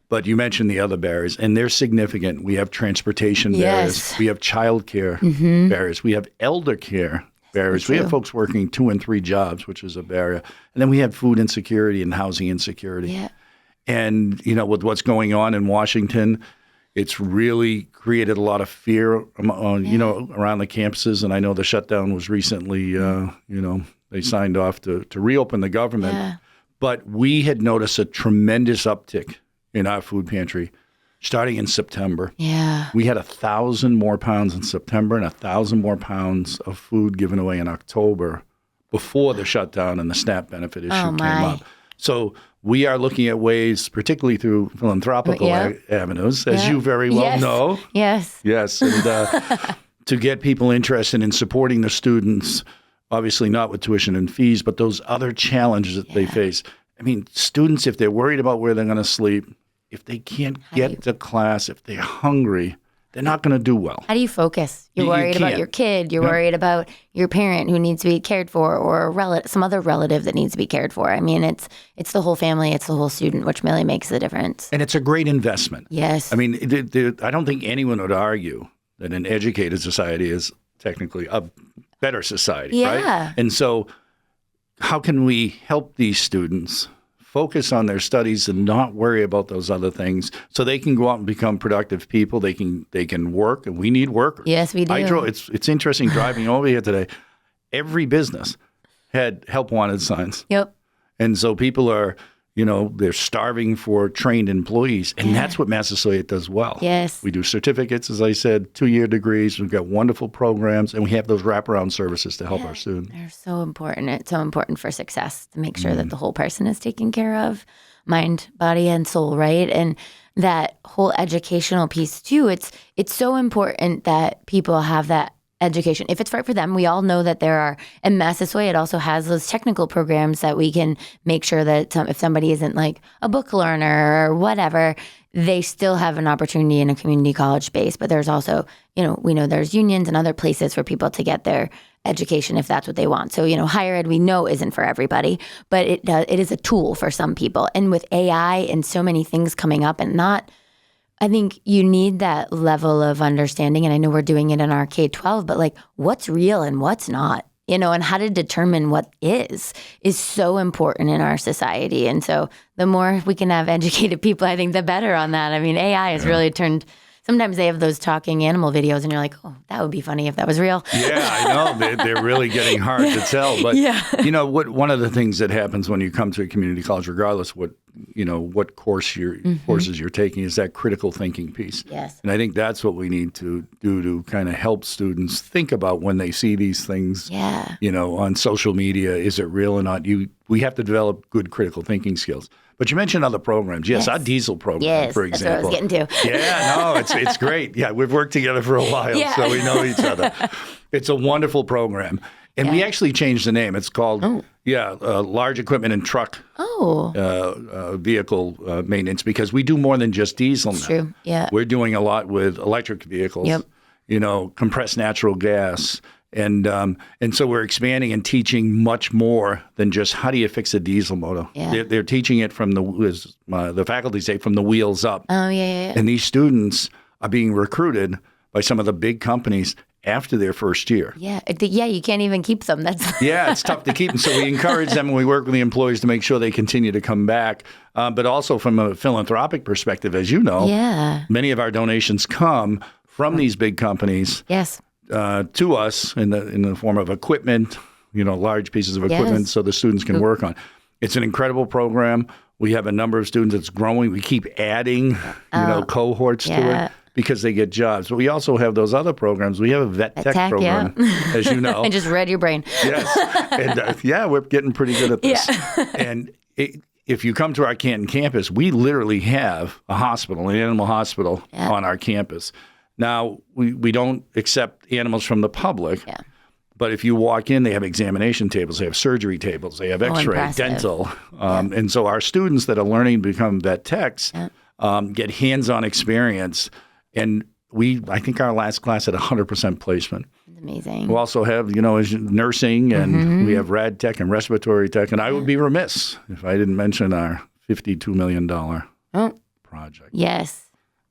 But you mentioned the other barriers, and they're significant. We have transportation barriers. We have childcare barriers. We have elder care barriers. We have folks working 2 and 3 jobs, which is a barrier. And then we have food insecurity and housing insecurity. Yeah. And, with what's going on in Washington, it's really created a lot of fear, around the campuses. And I know the shutdown was recently, they signed off to reopen the government. Yeah. But we had noticed a tremendous uptick in our food pantry starting in September. Yeah. We had 1,000 more pounds in September and 1,000 more pounds of food given away in October before the shutdown and the SNAP benefit issue came up. So we are looking at ways, particularly through philanthropical avenues, as you very well know. Yes. Yes. And to get people interested in supporting the students, obviously not with tuition and fees, but those other challenges that they face. Students, if they're worried about where they're going to sleep, if they can't get to class, if they're hungry, they're not going to do well. How do you focus? You're worried about your kid. You're worried about your parent who needs to be cared for, or some other relative that needs to be cared for. It's the whole family. It's the whole student, which really makes the difference. And it's a great investment. Yes. I don't think anyone would argue that an educated society is technically a better society, right? And so how can we help these students focus on their studies and not worry about those other things, so they can go out and become productive people. They can work, and we need workers. Yes, we do. It's interesting driving over here today. Every business had help wanted signs. Yep. And so people are, they're starving for trained employees. And that's what Massasoit does well. Yes. We do certificates, as I said, 2-year degrees. We've got wonderful programs, and we have those wraparound services to help our students. They're so important. It's so important for success to make sure that the whole person is taken care of, mind, body, and soul, right? And that whole educational piece too, it's so important that people have that education. If it's right for them, we all know that there are, and Massasoit, it also has those technical programs that we can make sure that if somebody isn't like a book learner or whatever, they still have an opportunity in a community college space. But there's also, we know there's unions and other places for people to get their education if that's what they want. So, higher ed we know isn't for everybody, but it is a tool for some people. And with AI and so many things coming up I think you need that level of understanding, and I know we're doing it in our K-12, but like what's real and what's not, and how to determine what is so important in our society. And so the more we can have educated people, I think the better on that. I mean, AI has really turned, sometimes they have those talking animal videos and you're like, oh, that would be funny if that was real. Yeah, I know. They're really getting hard to tell. But, one of the things that happens when you come to a community college, regardless what courses you're taking, is that critical thinking piece. Yes. And I think that's what we need to do to kind of help students think about when they see these things, on social media. Is it real or not? We have to develop good critical thinking skills. But you mentioned other programs. Yes, our diesel program, for example. That's what I was getting to. Yeah, no, it's great. Yeah, we've worked together for a while, so we know each other. It's a wonderful program. And we actually changed the name. It's called, Large Equipment and Truck Vehicle Maintenance, because we do more than just diesel now. True, yeah. We're doing a lot with electric vehicles, compressed natural gas. And so we're expanding and teaching much more than just how do you fix a diesel motor. Yeah. They're teaching it from the faculty say, from the wheels up. Oh, yeah. And these students are being recruited by some of the big companies after their first year. Yeah, you can't even keep them. Yeah, it's tough to keep them. So we encourage them and we work with the employees to make sure they continue to come back. But also from a philanthropic perspective, as you know, many of our donations come from these big companies. Yes. To us in the form of equipment, large pieces of equipment so the students can work on. It's an incredible program. We have a number of students that's growing. We keep adding, cohorts to it because they get jobs. But we also have those other programs. We have a vet tech program, as you know. I just read your brain. Yes. And we're getting pretty good at this. Yeah. And if you come to our Canton campus, we literally have a hospital, an animal hospital on our campus. Now, we don't accept animals from the public, but if you walk in, they have examination tables, they have surgery tables, they have x-ray, dental. And so our students that are learning to become vet techs get hands-on experience. And I think our last class had 100% placement. It's amazing. We also have, nursing, and we have rad tech and respiratory tech. And I would be remiss if I didn't mention our $52 million project. Yes.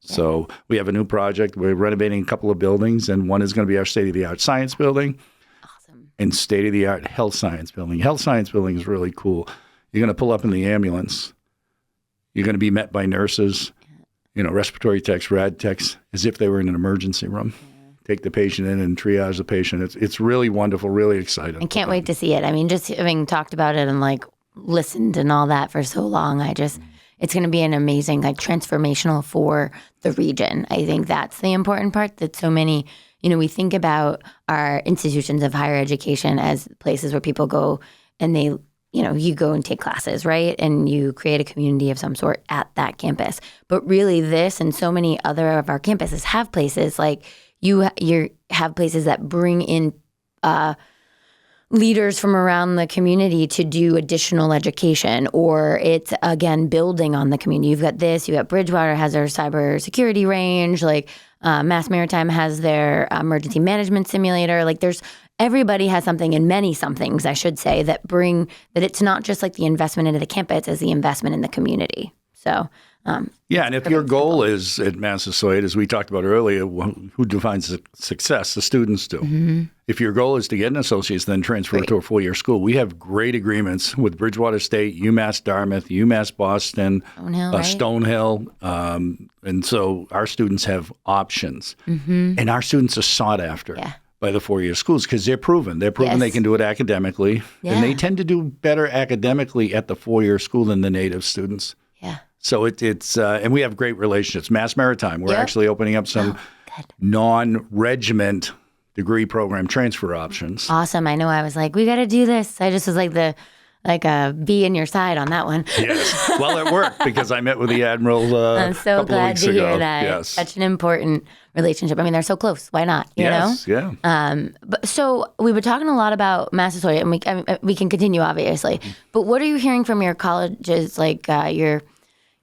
So we have a new project. We're renovating a couple of buildings, and one is going to be our state-of-the-art science building. Awesome. And state-of-the-art health science building. Health science building is really cool. You're going to pull up in the ambulance. You're going to be met by nurses, respiratory techs, rad techs, as if they were in an emergency room. Take the patient in and triage the patient. It's really wonderful, really exciting. I can't wait to see it. I mean, just having talked about it and listened and all that for so long, it's going to be an amazing, transformational for the region. I think that's the important part, that so many, we think about our institutions of higher education as places where people go and they, you go and take classes, right? And you create a community of some sort at that campus. But really this and so many other of our campuses have places you have places that bring in leaders from around the community to do additional education, or it's, again, building on the community. You've got you got Bridgewater has their cybersecurity range, Mass Maritime has their emergency management simulator. Everybody has something, and many somethings, I should say, that it's not just the investment into the campus, it's the investment in the community. So Yeah, and if your goal is at Massasoit, as we talked about earlier, who defines success? The students do. If your goal is to get an associate's, then transfer to a four-year school. We have great agreements with Bridgewater State, UMass Dartmouth, UMass Boston, Stonehill. And so our students have options. And our students are sought after by the four-year schools because they're proven. They're proven they can do it academically. And they tend to do better academically at the four-year school than the native students. So it's and we have great relationships. Mass Maritime, we're actually opening up some non-regiment degree program transfer options. Awesome. I know I was like, we got to do this. I just was like a bee in your side on that one. Yes. Well, it worked because I met with the Admiral I'm so glad to hear that. Yes. Such an important relationship. I mean, they're so close. Why not? You know? Yeah. But so we were talking a lot about Massasoit, and we can continue, obviously. But what are you hearing from your colleges, like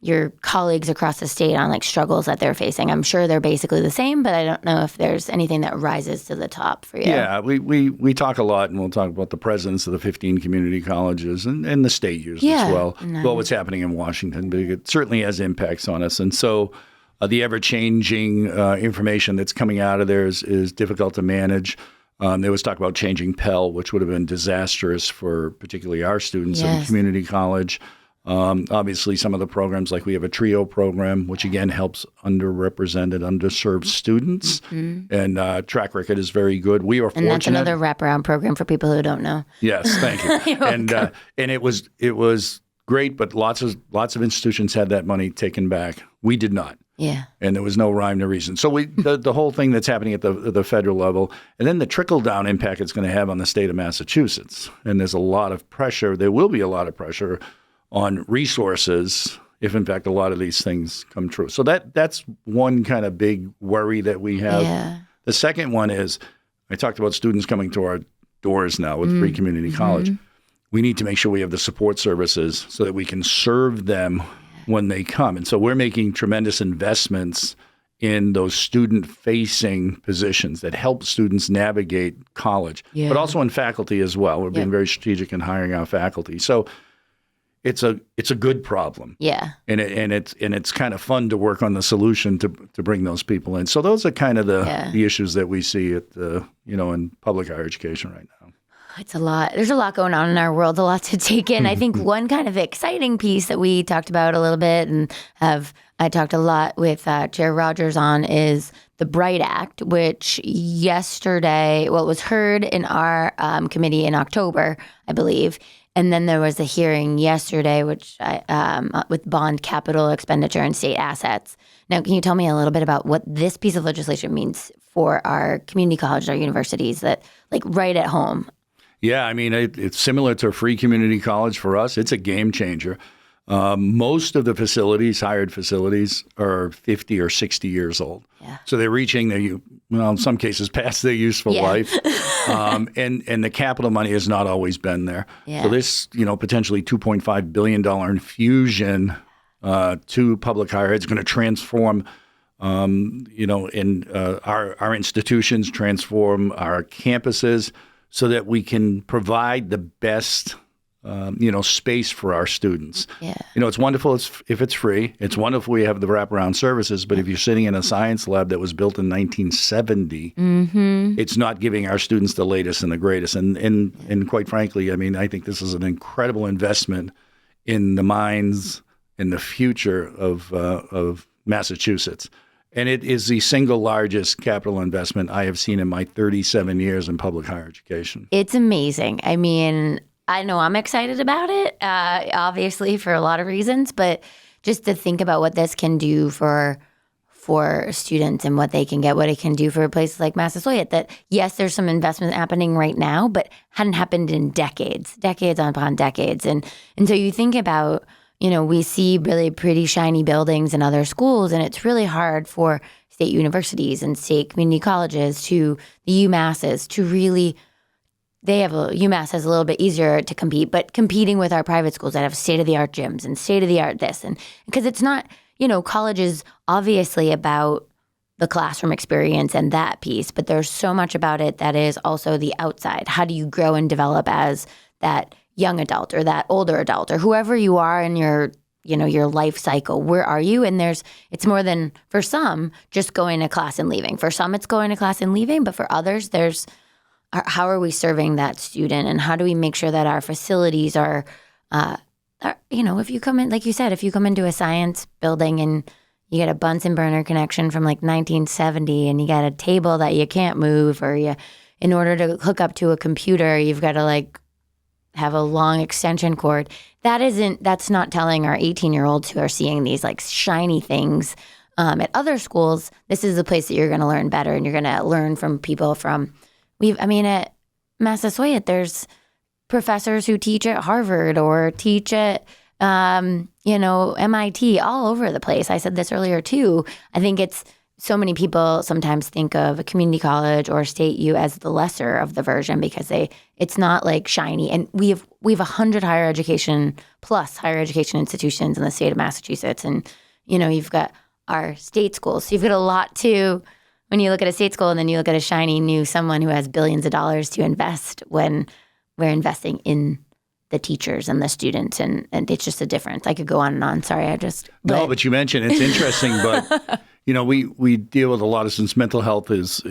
your colleagues across the state on like struggles that they're facing? I'm sure they're basically the same, but I don't know if there's anything that rises to the top for you. Yeah, we talk a lot, and we'll talk about the presidents of the 15 community colleges and the state as well. Well, what's happening in Washington, but it certainly has impacts on us. And so the ever-changing information that's coming out of there is difficult to manage. There was talk about changing Pell, which would have been disastrous for particularly our students in community college. Obviously, some of the programs, like we have a TRIO program, which again helps underrepresented, underserved students, and track record is very good. We are fortunate. And that's another wraparound program for people who don't know. Yes, thank you. And it was great, but lots of institutions had that money taken back. We did not. Yeah. And there was no rhyme to reason. So the whole thing that's happening at the federal level, and then the trickle-down impact it's going to have on the state of Massachusetts. And there's a lot of pressure. There will be a lot of pressure on resources if, in fact, a lot of these things come true. So that's one kind of big worry that we have. Yeah. The second one is, I talked about students coming to our doors now with free community college. We need to make sure we have the support services so that we can serve them when they come. And so we're making tremendous investments in those student-facing positions that help students navigate college, but also in faculty as well. We're being very strategic in hiring our faculty. So it's a good problem. Yeah. And it's kind of fun to work on the solution to bring those people in. So those are kind of the issues that we see at in public higher education right now. It's a lot. There's a lot going on in our world, a lot to take in. I think one kind of exciting piece that we talked about a little bit and I talked a lot with Chair Rogers on is the BRIGHT Act, which yesterday, it was heard in our committee in October, I believe. And then there was a hearing yesterday, which with bond capital expenditure and state assets. Now, can you tell me a little bit about what this piece of legislation means for our community colleges, our universities, that like right at home? Yeah, I mean, it's similar to a free community college for us. It's a game changer. Most of the hired facilities are 50 or 60 years old. Yeah. So they're reaching in some cases, past their useful life. And the capital money has not always been there. Yeah. So this, potentially $2.5 billion infusion to public higher ed is going to transform, our institutions, transform our campuses so that we can provide the best space for our students. Yeah. It's wonderful if it's free. It's wonderful we have the wraparound services, but if you're sitting in a science lab that was built in 1970, it's not giving our students the latest and the greatest. And quite frankly, I mean, I think this is an incredible investment in the minds and the future of Massachusetts. And it is the single largest capital investment I have seen in my 37 years in public higher education. It's amazing. I mean, I know I'm excited about it, obviously, for a lot of reasons, but just to think about what this can do for students and what they can get, what it can do for places like Massasoit, that, yes, there's some investment happening right now, but hadn't happened in decades upon decades. And so you think about, we see really pretty shiny buildings in other schools, and it's really hard for state universities and state community colleges to the UMasses to really – UMass has a little bit easier to compete, but competing with our private schools that have state-of-the-art gyms and state-of-the-art this. And because it's not, college is obviously about the classroom experience and that piece, but there's so much about it that is also the outside. How do you grow and develop as that young adult or that older adult or whoever you are in your your life cycle. Where are you? And it's more than, for some, just going to class and leaving. For some, it's going to class and leaving, but for others, there's how are we serving that student, and how do we make sure that our facilities are if you come in, like you said, if you come into a science building and you get a Bunsen burner connection from like 1970 and you got a table that you can't move, or in order to hook up to a computer, you've got to like have a long extension cord. That's not telling our 18-year-olds who are seeing these like shiny things at other schools. This is a place that you're going to learn better, and you're going to learn from people at Massasoit, there's professors who teach at Harvard or teach at, MIT, all over the place. I said this earlier too. I think it's so many people sometimes think of a community college or state U as the lesser of the version because it's not like shiny. And we have 100 higher education institutions in the state of Massachusetts. And, you've got our state schools. So you've got a lot to, when you look at a state school and then you look at a shiny new someone who has billions of dollars to invest, when we're investing in the teachers and the students, and it's just a difference. I could go on and on. Sorry, but you mentioned it's interesting, but we deal with a lot of, since mental health is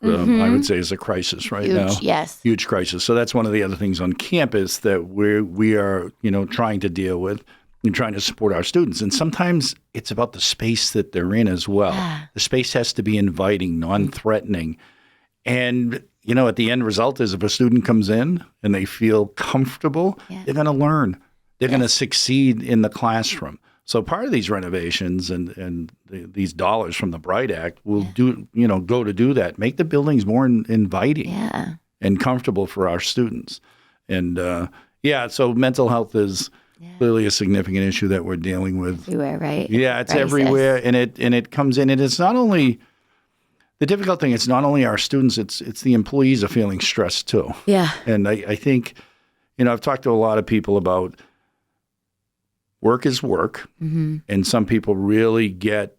I would say is a crisis right now. Yes. Huge crisis. So that's one of the other things on campus that we are trying to deal with and trying to support our students. And sometimes it's about the space that they're in as well. Yeah. The space has to be inviting, non-threatening. And at the end result is if a student comes in and they feel comfortable, they're going to learn. They're going to succeed in the classroom. So part of these renovations and these dollars from the Bright Act will go to do that, make the buildings more inviting and comfortable for our students. And so mental health is clearly a significant issue that we're dealing with. Everywhere, right? Yeah, it's crisis. everywhere, and it comes in, and it's not only. The difficult thing, it's not only our students, it's the employees are feeling stressed too. Yeah. And I think, I've talked to a lot of people about work is work. Mm-hmm. And some people really get,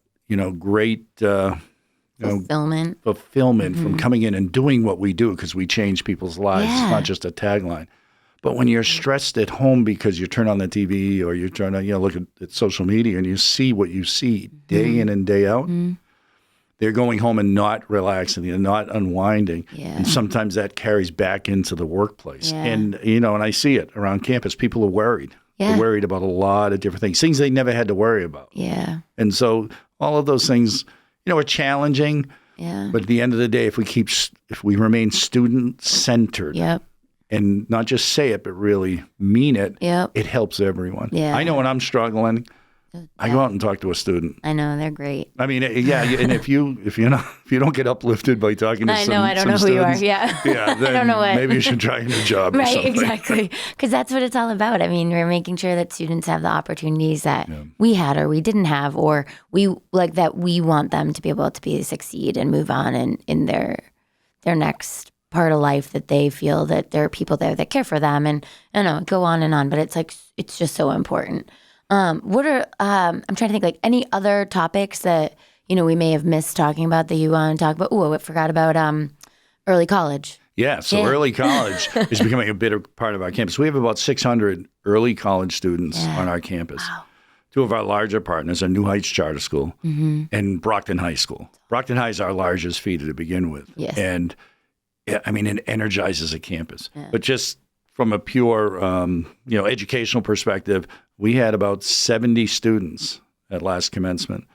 great fulfillment from coming in and doing what we do because we change people's lives. Yeah. It's not just a tagline. But when you're stressed at home because you turn on the TV or you're trying to, look at social media and you see what you see day in and day out, they're going home and not relaxing and not unwinding. Yeah. And sometimes that carries back into the workplace. Yeah. And, and I see it around campus. People are worried. Yeah. They're worried about a lot of different things they never had to worry about. Yeah. And so all of those things, are challenging. Yeah. But at the end of the day, if we remain student-centered and not just say it, but really mean it, it helps everyone. Yeah. I know when I'm struggling, I go out and talk to a student. I know, they're great. I mean, and if you don't get uplifted by talking to I don't know who students, you are. Yeah. then I don't know what. maybe you should try a new job. Or right, something. exactly. Because that's what it's all about. I mean, we're making sure that students have the opportunities that we had or we didn't have, or we want them to be able to succeed and move on in their next part of life, that they feel that there are people there that care for them, and go on and on. But it's just so important. What are I'm trying to think, like, any other topics that we may have missed talking about that you want to talk about? Oh, I forgot about early college. Yeah, so early college is becoming a bigger part of our campus. We have about 600 early college students on our campus. Wow. Two of our larger partners are New Heights Charter School and Brockton High School. Brockton High is our largest feeder to begin with. Yes. And it energizes a campus. Yeah. But just from a pure, educational perspective, we had about 70 students at last commencement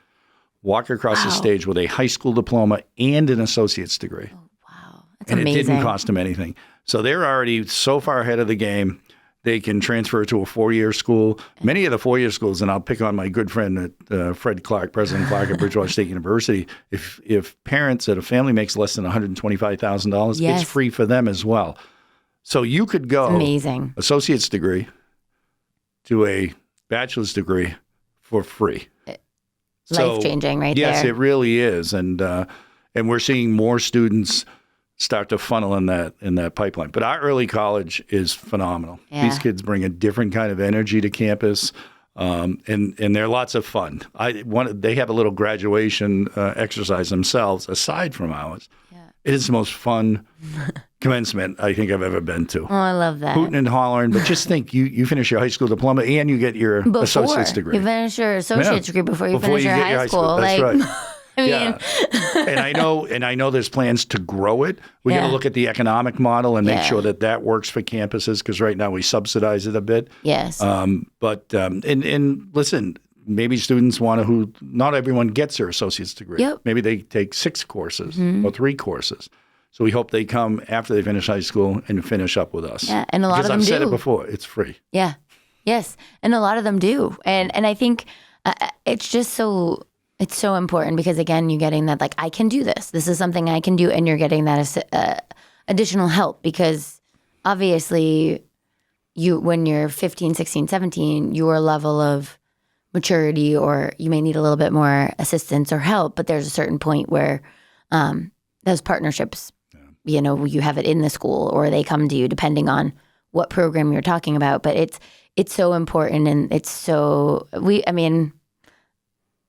walk across the stage with a high school diploma and an associate's degree. Oh, wow. That's and amazing. It didn't cost them anything. So they're already so far ahead of the game. They can transfer to a four-year school. Many of the four-year schools, and I'll pick on my good friend Fred Clark, President Clark at Bridgewater State University. If parents at a family makes less than $125,000, it's free for them as well. So you could go amazing associate's degree to a bachelor's degree for free. Life-changing right there. Yes, it really is. And we're seeing more students start to funnel in that pipeline. But our early college is phenomenal. Yeah. These kids bring a different kind of energy to campus, and they're lots of fun. They have a little graduation exercise themselves aside from ours. Yeah. It is the most fun commencement I think I've ever been to. Oh, I love that. Hooting and hollering, but just think, you finish your high school diploma and you get your associate's degree. You finish your associate's degree before you finish your high school. That's like, right. I mean, yeah. and I know there's plans to grow it. We got to look at the economic model and make sure that works for campuses, because right now we subsidize it a bit. Yes. And listen, maybe students who not everyone gets their associate's degree. Yep. Maybe they take 6 courses or 3 courses. So we hope they come after they finish high school and finish up with us. Yeah, and a lot of them do. Because I've said it before, it's free. Yeah. Yes. And a lot of them do. And I think it's just it's so important, because again, you're getting that, like, I can do this. This is something I can do. And you're getting that additional help, because obviously when you're 15, 16, 17, your level of maturity, or you may need a little bit more assistance or help, but there's a certain point where those partnerships, you have it in the school, or they come to you depending on what program you're talking about. But it's so important, and it's so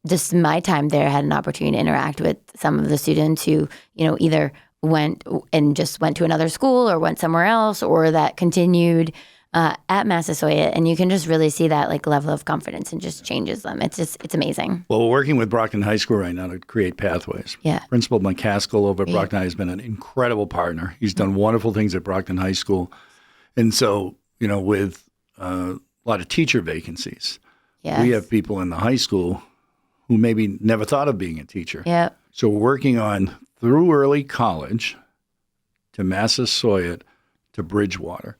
just my time there, I had an opportunity to interact with some of the students who, either went to another school or went somewhere else, or that continued at Massasoit, and you can just really see that like level of confidence and just changes them. It's amazing. Well, we're working with Brockton High School right now to create pathways. Yeah. Principal McCaskill over at Brockton High has been an incredible partner. He's done wonderful things at Brockton High School. And so, with a lot of teacher vacancies, we have people in the high school who maybe never thought of being a teacher. Yeah. So we're working on through early college to Massasoit to Bridgewater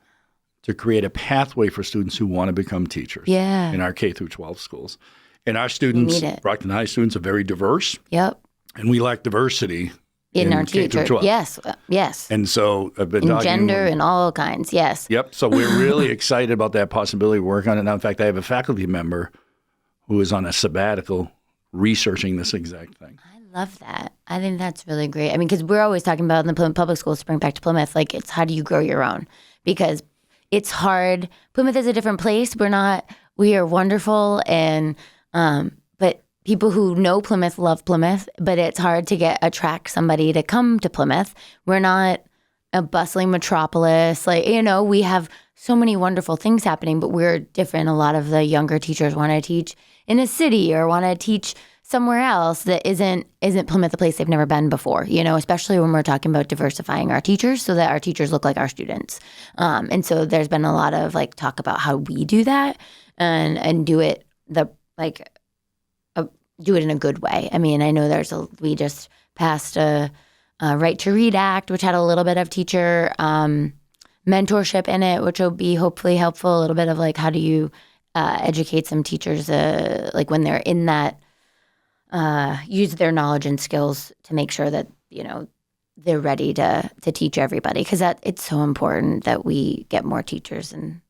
to create a pathway for students who want to become teachers in our K through 12 schools. And our students, Brockton High students, are very diverse. Yep. And we lack diversity in our teachers. Yes. And so I've been in talking gender and all kinds. Yes. Yep. So we're really excited about that possibility of working on it now. In fact, I have a faculty member who is on a sabbatical researching this exact thing. I love that. I think that's really great. I mean, because we're always talking about in the Plymouth Public Schools, Spring Back to Plymouth, like it's how do you grow your own? Because it's hard. Plymouth is a different place. We are wonderful, and but people who know Plymouth love Plymouth, but it's hard to attract somebody to come to Plymouth. We're not a bustling metropolis. We have so many wonderful things happening, but we're different. A lot of the younger teachers want to teach in a city or want to teach somewhere else that isn't Plymouth, a place they've never been before, especially when we're talking about diversifying our teachers so that our teachers look like our students. And so there's been a lot of talk about how we do that and do it do it in a good way. I mean, I know we just passed a Right to Read Act, which had a little bit of teacher mentorship in it, which will be hopefully helpful. A little bit of how do you educate some teachers when they're in that, use their knowledge and skills to make sure that, they're ready to teach everybody. Because it's so important that we get more teachers in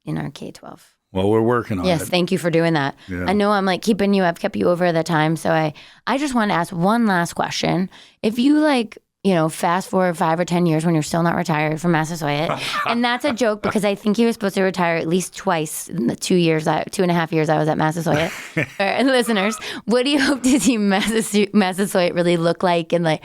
our K-12. Well, we're working on it. Yes, thank you for doing that. Yeah. I know I'm keeping you, I've kept you over the time. So I just want to ask one last question. If you fast forward 5 or 10 years when you're still not retired from Massasoit, and that's a joke because I think he was supposed to retire at least twice in the 2.5 years I was at Massasoit. And listeners, what do you hope to see Massasoit really look like, and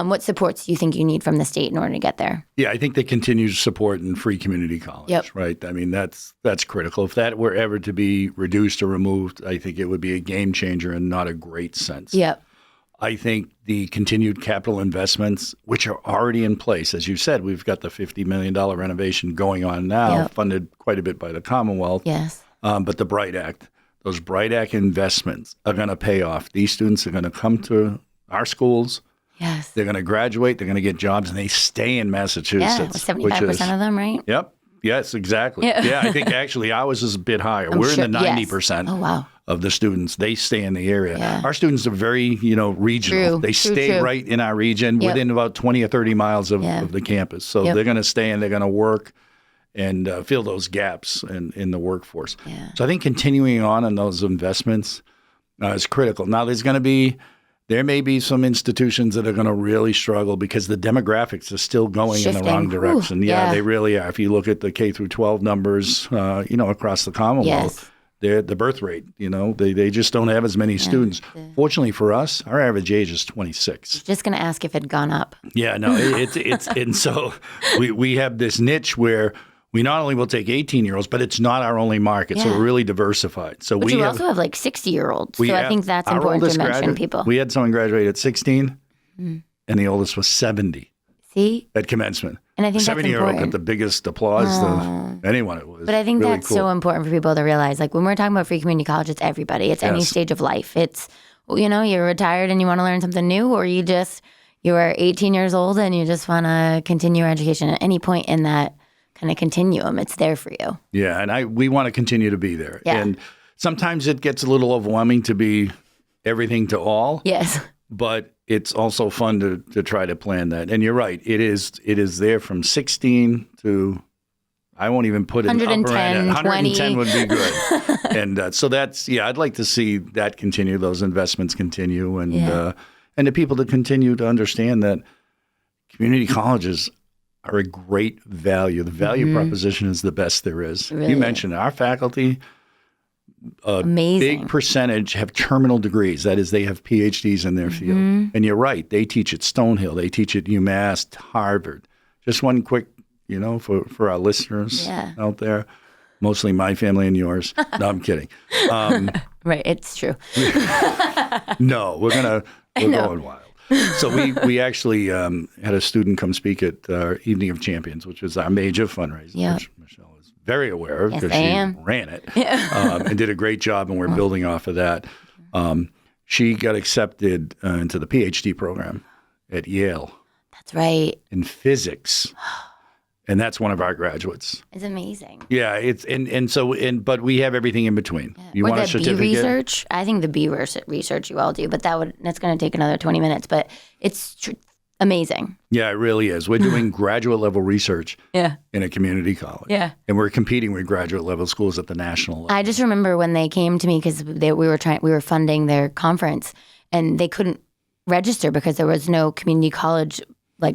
what supports do you think you need from the state in order to get there? Yeah, I think the continued support in free community college, right? I mean, that's critical. If that were ever to be reduced or removed, I think it would be a game changer and not a great sense. Yep. I think the continued capital investments, which are already in place, as you said, we've got the $50 million renovation going on now, funded quite a bit by the Commonwealth. Yes. But the Bright Act, those Bright Act investments are going to pay off. These students are going to come to our schools. Yes. They're going to graduate. They're going to get jobs, and they stay in Massachusetts. Yeah, 75% of them, right? Yep. Yes, exactly. Yeah, I think actually ours is a bit higher. We're in the 90%. Oh, wow. Of the students, they stay in the area. Yeah. Our students are very, regional. They stay right in our region within about 20 or 30 miles of the campus. So they're going to stay and they're going to work and fill those gaps in the workforce. Yeah. So I think continuing on those investments is critical. Now, there may be some institutions that are going to really struggle because the demographics are still going in the wrong direction. They really are. If you look at the K through 12 numbers, across the Commonwealth, the birth rate. They just don't have as many students. Fortunately for us, our average age is 26. Just going to ask if it had gone up. Yeah, no, it's and so we have this niche where we not only will take 18-year-olds, but it's not our only market. So we're really diversified. So but you also have like 60-year-olds. So I think that's important to mention, people. We had someone graduate at 16, and the oldest was 70. See? At commencement. And I think that's important. 70-year-old got the biggest applause of anyone it was. But I think really that's cool. so important for people to realize. Like when we're talking about free community college, it's everybody. It's any stage of life. It's, you're retired and you want to learn something new, or you are 18 years old and you just want to continue your education at any point in that kind of continuum. It's there for you. Yeah, and we want to continue to be there. Yeah. And sometimes it gets a little overwhelming to be everything to all. Yes. But it's also fun to try to plan that. And you're right. It is there from 16 to, I won't even put it 110, 110 would be good. And so I'd like to see that continue, those investments continue, and the people to continue to understand that community colleges are a great value. The value proposition is the best there is. Really You mentioned our faculty. Amazing. Big percentage have terminal degrees. That is, they have PhDs in their field. And you're right. They teach at Stonehill. They teach at UMass, Harvard. Just one quick, for our listeners out there, mostly my family and yours. No, I'm kidding. Right. It's true. No, we're going wild. So we actually had a student come speak at our Evening of Champions, which was our major fundraiser, which Michelle is very aware of because she ran it and did a great job, and we're building off of that. She got accepted into the PhD program at Yale. That's right. In physics. And that's one of our graduates. It's amazing. Yeah, but we have everything in between. Yeah. You want a certificate? B research? I think the B research you all do, but that's going to take another 20 minutes. But it's amazing. Yeah, it really is. We're doing graduate level research in a community college. Yeah. And we're competing with graduate level schools at the national level. I just remember when they came to me because we were funding their conference, and they couldn't register because there was no community college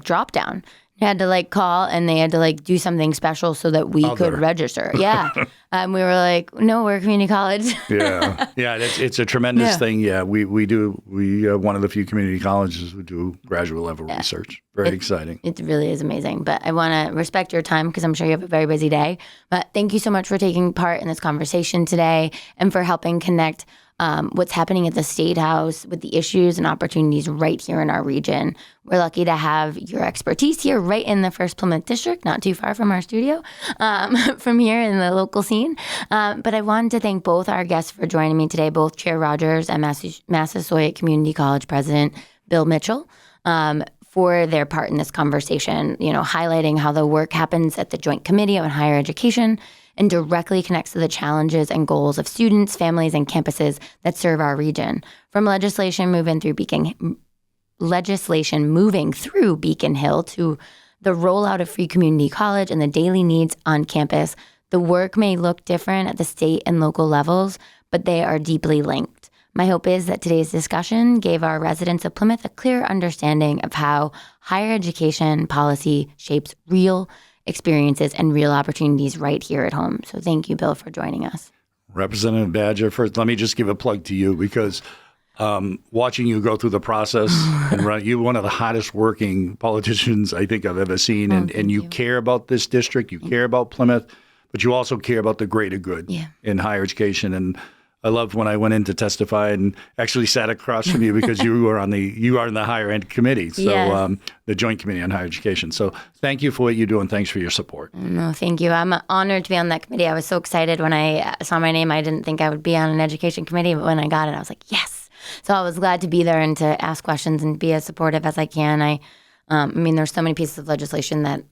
drop down. You had to call, and they had to do something special so that we could register. Yeah. We were like, no, we're a community college. Yeah. It's a tremendous thing. Yeah. We do. We are one of the few community colleges who do graduate level research. Very exciting. It really is amazing. But I want to respect your time because I'm sure you have a very busy day. But thank you so much for taking part in this conversation today and for helping connect what's happening at the State House with the issues and opportunities right here in our region. We're lucky to have your expertise here right in the first Plymouth District, not too far from our studio, from here in the local scene. But I wanted to thank both our guests for joining me today, both Chair Rogers and Massasoit Community College President Bill Mitchell, for their part in this conversation, highlighting how the work happens at the Joint Committee on Higher Education and directly connects to the challenges and goals of students, families, and campuses that serve our region. From legislation moving through Beacon Hill to the rollout of free community college and the daily needs on campus, the work may look different at the state and local levels, but they are deeply linked. My hope is that today's discussion gave our residents of Plymouth a clear understanding of how higher education policy shapes real experiences and real opportunities right here at home. So thank you, Bill, for joining us. Representative Badger, first, let me just give a plug to you because watching you go through the process and you're one of the hardest working politicians I think I've ever seen. And you care about this district, you care about Plymouth, but you also care about the greater good in higher education. And I loved when I went in to testify and actually sat across from you because you are in the higher ed committee, so the Joint Committee on Higher Education. So thank you for what you do, and thanks for your support. No, thank you. I'm honored to be on that committee. I was so excited when I saw my name. I didn't think I would be on an education committee, but when I got it, I was like, yes. So I was glad to be there and to ask questions and be as supportive as I can. I mean, there's so many pieces of legislation that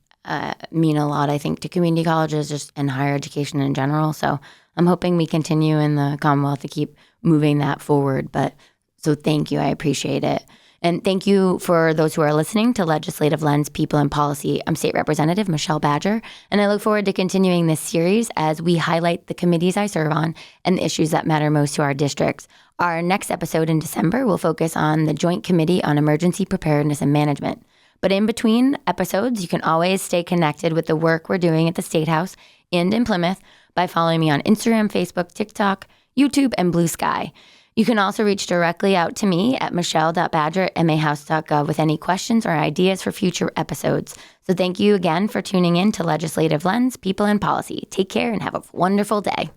mean a lot, I think, to community colleges just and higher education in general. So I'm hoping we continue in the Commonwealth to keep moving that forward. So thank you. I appreciate it. And thank you for those who are listening to Legislative Lens, People and Policy. I'm State Representative Michelle Badger, and I look forward to continuing this series as we highlight the committees I serve on and the issues that matter most to our districts. Our next episode in December will focus on the Joint Committee on Emergency Preparedness and Management. But in between episodes, you can always stay connected with the work we're doing at the State House and in Plymouth by following me on Instagram, Facebook, TikTok, YouTube, and Blue Sky. You can also reach directly out to me at michelle.badger@mahouse.gov with any questions or ideas for future episodes. So thank you again for tuning in to Legislative Lens, People and Policy. Take care and have a wonderful day.